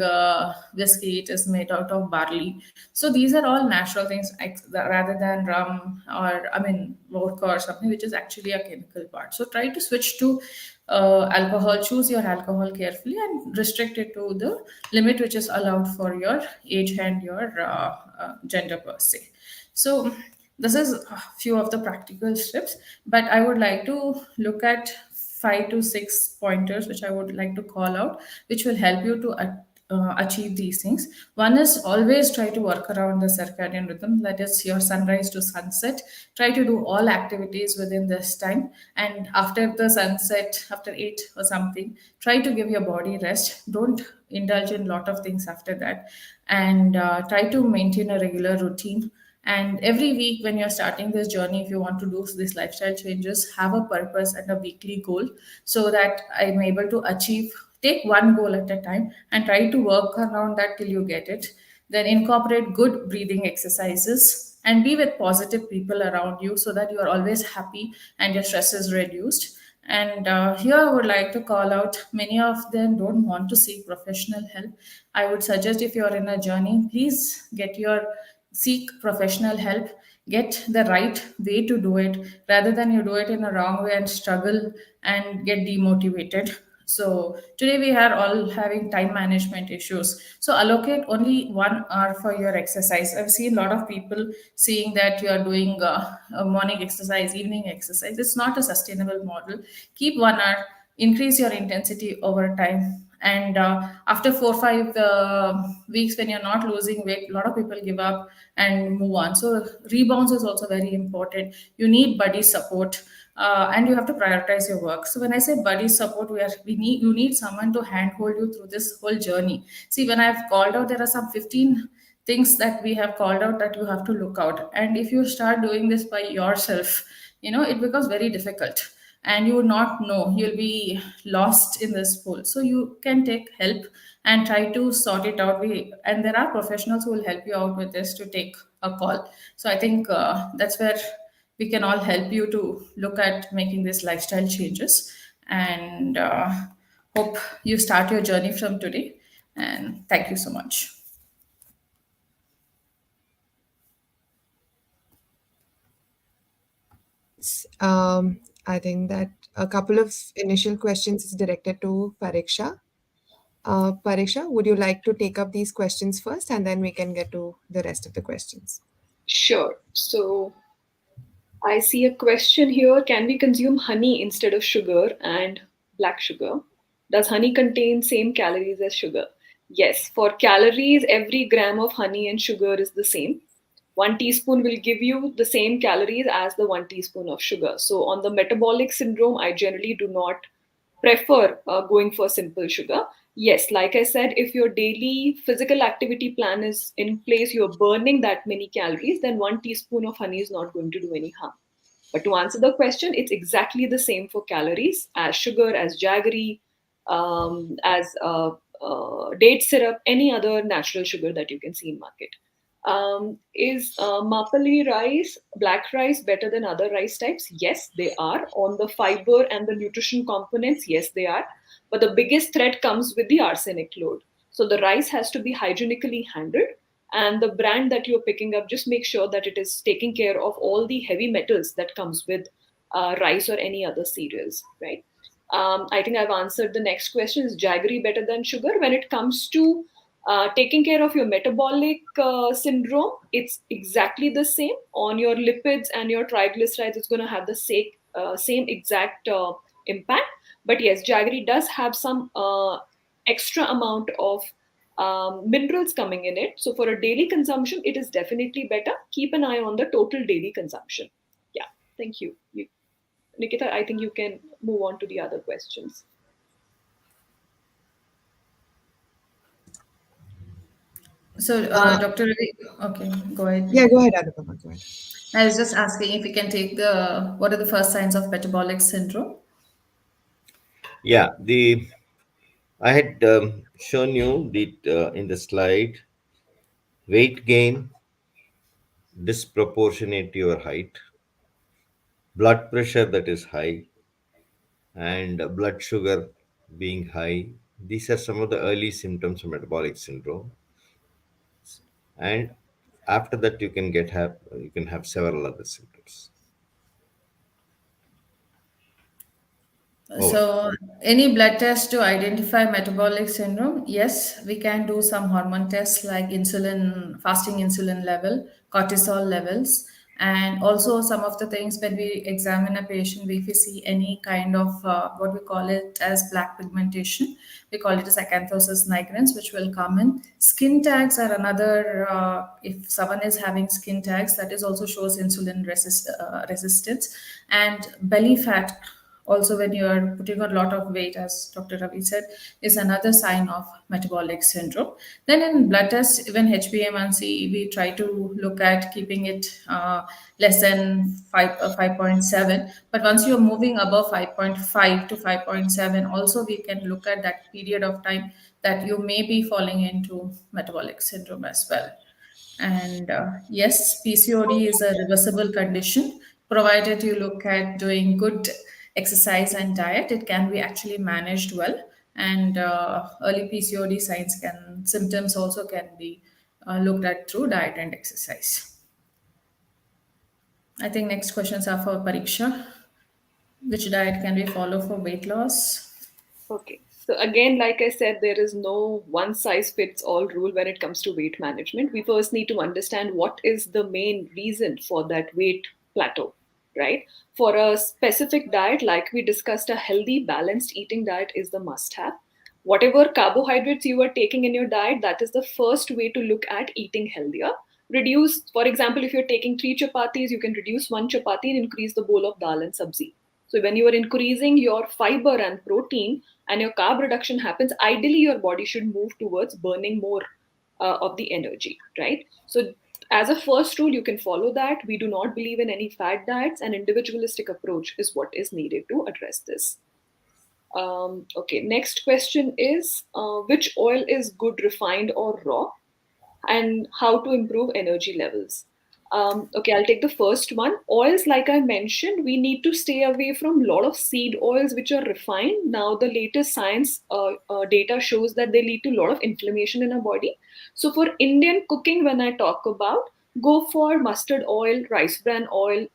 whiskey, it is made out of barley. So these are all natural things, rather than rum, or I mean vodka or something which is actually a chemical part. So try to switch to alcohol. Choose your alcohol carefully and restrict it to the limit which is allowed for your age and your gender per se. So this is a few of the practical steps, but I would like to look at 5 to 6 pointers which I would like to call out, which will help you to achieve these things. One is always try to work around the circadian rhythm, that is your sunrise to sunset. Try to do all activities within this time, and after the sunset, after 8 or something, try to give your body rest. Don't indulge in lot of things after that. And try to maintain a regular routine. And every week, when you're starting this journey, if you want to do these lifestyle changes, have a purpose and a weekly goal, so that I'm able to achieve. Take one goal at a time and try to work around that till you get it. Then incorporate good breathing exercises and be with positive people around you, so that you are always happy and your stress is reduced. And here I would like to call out, many of them don't want to seek professional help. I would suggest, if you're in a journey, please seek professional help. Get the right way to do it, rather than you do it in a wrong way and struggle and get demotivated. So today we are all having time management issues. So allocate only 1 hour for your exercise. I've seen a lot of people saying that you are doing a morning exercise, evening exercise. It's not a sustainable model. Keep 1 hour, increase your intensity over time, And after 4 5 weeks, when you're not losing weight, a lot of people give up and move on. So rebounds is also very important. You need buddy support, and you have to prioritize your work. So when I say buddy support, we need you need someone to handhold you through this whole journey. See, when I've called out, there are some 15 things that we have called out that you have to look out. And if you start doing this by yourself, it becomes very difficult, and you will not know, you'll be lost in this pool. So you can take help and try to sort it out. And there are professionals who will help you out with this, to take a call. So I think that's where we can all help you to look at making these lifestyle changes. And hope you start your journey from today. And thank you so much. I think that a couple of initial questions is directed to Pariksha. Pariksha, would you like to take up these questions first, and then we can get to the rest of the questions? Sure. So I see a question here. Can we consume honey instead of sugar and black sugar? Does honey contain same calories as sugar? Yes, for calories, every gram of honey and sugar is the same. 1 teaspoon will give you the same calories as the 1 teaspoon of sugar. So, on the metabolic syndrome, I generally do not prefer going for simple sugar. Yes, like I said, if your daily physical activity plan is in place, you're burning that many calories, then 1 teaspoon of honey is not going to do any harm. But to answer the question, it's exactly the same for calories as sugar, as jaggery, as date syrup, any other natural sugar that you can see in market. Is Mapali rice, black rice, better than other rice types? Yes, they are. On the fiber and the nutrition components, yes, they are. But the biggest threat comes with the arsenic load. So the rice has to be hygienically handled, and the brand that you're picking up, just make sure that it is taking care of all the heavy metals that comes with rice or any other cereals, right? I think I've answered the next question. Is jaggery better than sugar? When it comes to taking care of your metabolic syndrome, it's exactly the same. On your lipids and your triglycerides, it's going to have the same exact impact. But yes, jaggery does have some extra amount of minerals coming in it. So for a daily consumption, it is definitely better. Keep an eye on the total daily consumption. Yeah, thank you. Nikita, I think you can move on to the other questions. So, Uh, Dr. Ravi, okay, go ahead. yeah, go ahead, Anupama, go ahead. I was just asking if we can take what are the first signs of metabolic syndrome? Yeah, the I had shown you the in the slide weight gain disproportionate to your height, blood pressure that is high, and blood sugar being high. These are some of the early symptoms of metabolic syndrome. And after that, you can have several other symptoms. Over. So, any blood test to identify metabolic syndrome? Yes, we can do some hormone tests like insulin, fasting insulin level, cortisol levels, and also some of the things when we examine a patient, if we see any kind of what we call it as black pigmentation, we call it as acanthosis nigrans, which will come in. Skin tags are another, if someone is having skin tags, that is also shows insulin resistance, and belly fat also when you are putting a lot of weight, as Dr. Ravi said, is another sign of metabolic syndrome. Then in blood tests, even HbA1c, we try to look at keeping it less than 5.7. But once you're moving above 5.5 to 5.7, also we can look at that period of time that you may be falling into metabolic syndrome as well. And yes, PCOD is a reversible condition. Provided you look at doing good exercise and diet, it can be actually managed well. And early PCOD symptoms also can be looked at through diet and exercise. I think next questions are for Pariksha. Which diet can we follow for weight loss? Okay. So again, like I said, there is no one size fits all rule when it comes to weight management. We first need to understand what is the main reason for that weight plateau, right? For a specific diet, like we discussed, a healthy, balanced eating diet is the must have. Whatever carbohydrates you are taking in your diet, that is the first way to look at eating healthier. Reduce, for example, if you're taking 3 chapatis, you can reduce 1 chapati and increase the bowl of dal and sabzi. So when you are increasing your fiber and protein and your carb reduction happens, ideally your body should move towards burning more of the energy, right? So as a first rule, you can follow that. We do not believe in any fad diets, and individualistic approach is what is needed to address this. Okay, next question is which oil is good, refined or raw, and how to improve energy levels. Okay, I'll take the first one. Oils, like I mentioned, we need to stay away from a lot of seed oils which are refined. Now, the latest science data shows that they lead to a lot of inflammation in our body. So, for Indian cooking, when I talk about, go for mustard oil, rice bran oil,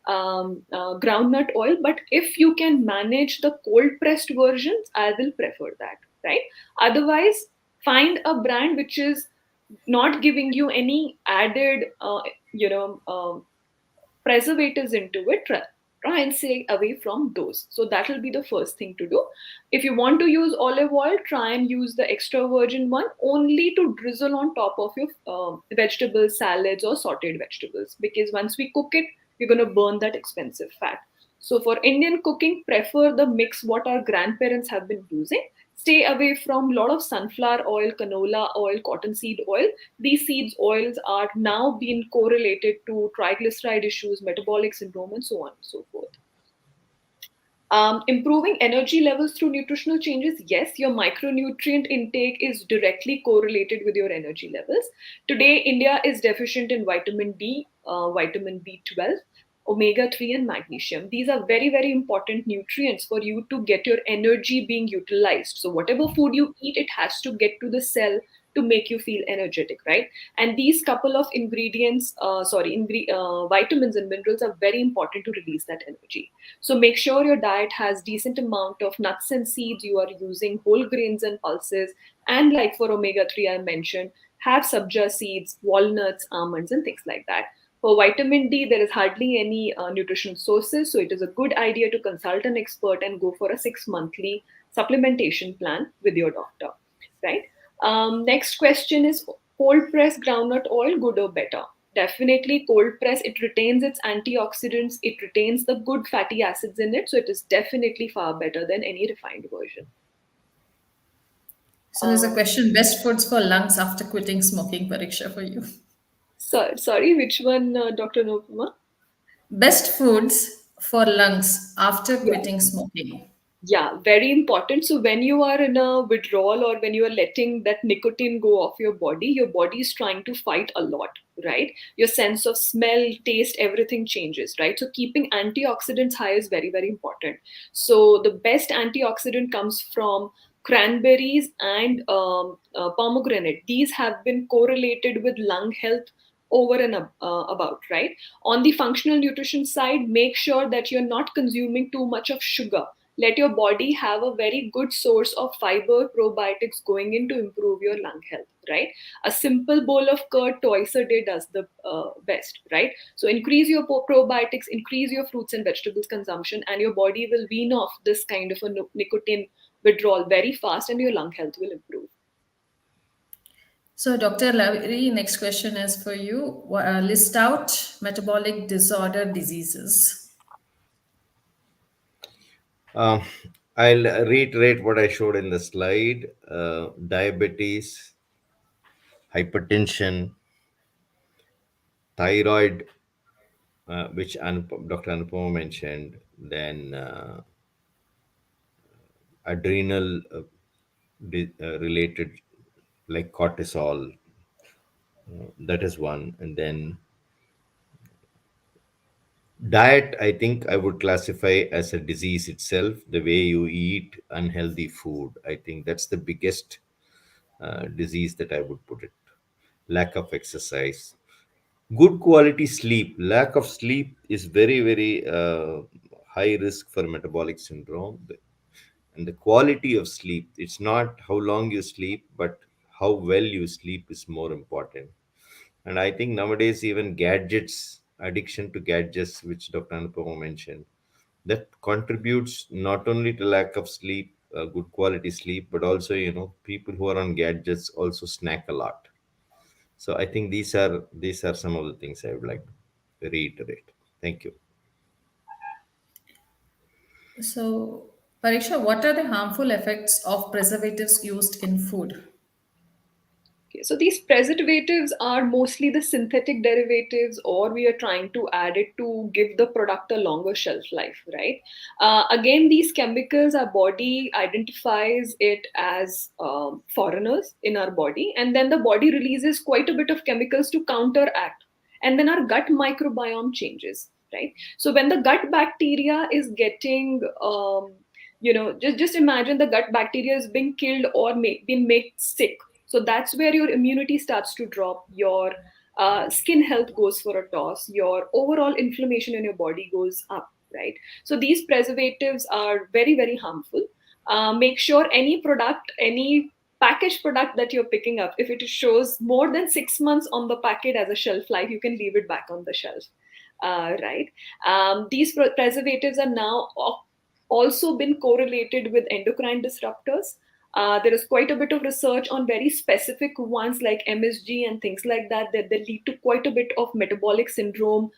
groundnut oil. But if you can manage the cold pressed versions, I will prefer that, right? Otherwise, find a brand which is not giving you any added you know preservatives into it. Try and stay away from those. So that will be the first thing to do. If you want to use olive oil, try and use the extra virgin one, only to drizzle on top of your vegetables, salads or sauteed vegetables, because once we cook it, you're going to burn that expensive fat. So for Indian cooking, prefer the mix what our grandparents have been using. Stay away from a lot of sunflower oil, canola oil, cottonseed oil. These seeds oils are now being correlated to triglyceride issues, metabolic syndrome, and so on and so forth. Improving energy levels through nutritional changes. Yes, your micronutrient intake is directly correlated with your energy levels. Today, India is deficient in vitamin D, vitamin B12, omega 3, and magnesium. These are very, very important nutrients for you to get your energy being utilized. So, whatever food you eat, it has to get to the cell to make you feel energetic, right? And these couple of ingredients, vitamins and minerals are very important to release that energy. So make sure your diet has decent amount of nuts and seeds. You are using whole grains and pulses. And like for omega 3, I mentioned, have sabja seeds, walnuts, almonds, and things like that. For vitamin D, there is hardly any nutritional sources. So it is a good idea to consult an expert and go for a 6 monthly supplementation plan with your doctor, right? Next question is cold pressed groundnut oil, good or better? Definitely cold press. It retains its antioxidants. It retains the good fatty acids in it. So it is definitely far better than any refined version. So there's a Um, question: best foods for lungs after quitting smoking, Pariksha, for you. sorry, which one, Dr. Nopama? Best foods for lungs after Yeah. quitting smoking. Yeah, very important. So when you are in a withdrawal or when you are letting that nicotine go off your body is trying to fight a lot, right? Your sense of smell, taste, everything changes, right? So keeping antioxidants high is very, very important. So the best antioxidant comes from cranberries and pomegranate. These have been correlated with lung health over and about, right? On the functional nutrition side, make sure that you're not consuming too much of sugar. Let your body have a very good source of fiber probiotics going in to improve your lung health, right? A simple bowl of curd twice a day does the best, right? So increase your probiotics, increase your fruits and vegetables consumption, and your body will wean off this kind of a nicotine withdrawal very fast, and your lung health will improve. So, Dr. Laveri, next question is for you. List out metabolic disorder diseases. Um, I'll reiterate what I showed in the slide: diabetes, hypertension, thyroid, which Dr. Anupama mentioned, then adrenal related, like cortisol, that is one. And then diet, I think I would classify as a disease itself. The way you eat unhealthy food, I think that's the biggest disease that I would put it. Lack of exercise, good quality sleep. Lack of sleep is very, very high risk for metabolic syndrome. And the quality of sleep, it's not how long you sleep, but how well you sleep is more important. And I think nowadays, even gadgets, addiction to gadgets, which Dr. Anupama mentioned, that contributes not only to lack of sleep, good quality sleep, but also, people who are on gadgets also snack a lot. So I think these are some of the things I would like to reiterate. Thank you. So, Pariksha, what are the harmful effects of preservatives used in food? Okay, so these preservatives are mostly the synthetic derivatives, or we are trying to add it to give the product a longer shelf life, right? Again, these chemicals, our body identifies it as foreigners in our body, and then the body releases quite a bit of chemicals to counteract, and then our gut microbiome changes, right? So when the gut bacteria is getting just imagine the gut bacteria is being killed or being made sick. So that's where your immunity starts to drop, your skin health goes for a toss, your overall inflammation in your body goes up, right? So these preservatives are very, very harmful. Make sure any product, any packaged product that you're picking up, if it shows more than 6 months on the packet as a shelf life, you can leave it back on the shelf. Right. These preservatives are now also been correlated with endocrine disruptors. There is quite a bit of research on very specific ones like MSG and things like that, that they lead to quite a bit of metabolic syndrome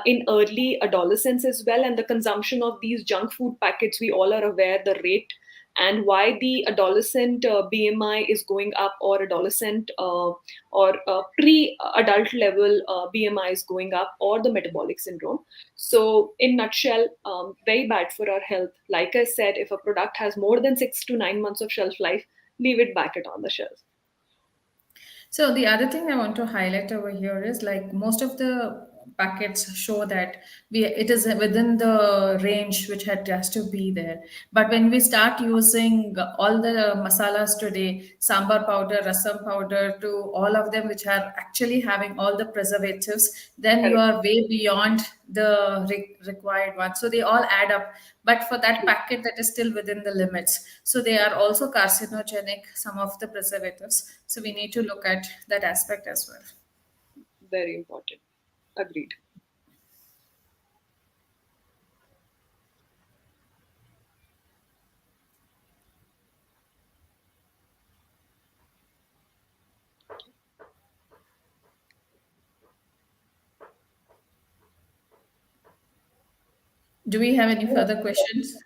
in early adolescence as well. And the consumption of these junk food packets, we all are aware the rate and why the adolescent BMI is going up, or adolescent or pre-adult level BMI is going up, or the metabolic syndrome. So, in nutshell, very bad for our health. Like I said, if a product has more than 6 to 9 months of shelf life, leave it back it on the shelf. So the other thing I want to highlight over here is like most of the packets show that it is within the range which has to be there. But when we start using all the masalas today, sambar powder, rasam powder, to all of them which are actually having all the preservatives, then you Correct. are way beyond the required one. So they all add up. But for that packet, that is still within the limits. So they are also carcinogenic, some of the preservatives. So we need to look at that aspect as well. Very important. Agreed. Do we have any further questions?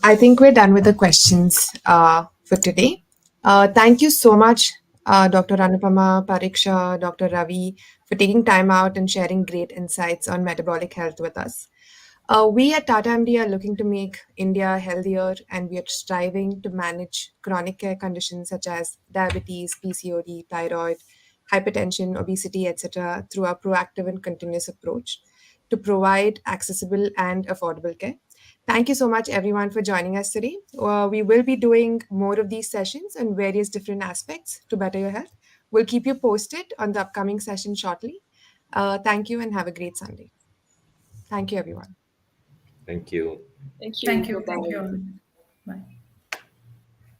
I think we're done with the questions for today. Thank you so much, Dr. Anupama, Pariksha, Dr. Ravi, for taking time out and sharing great insights on metabolic health with us. We at Tata MD are looking to make India healthier, and we are striving to manage chronic care conditions such as diabetes, PCOD, thyroid, hypertension, obesity, etc., through our proactive and continuous approach to provide accessible and affordable care. Thank you so much, everyone, for joining us today. We will be doing more of these sessions on various different aspects to better your health. We'll keep you posted on the upcoming session shortly. Thank you and have a great Sunday. Thank you, everyone. Thank you. Thank you. Thank you. Bye Thank bye. you all. Bye.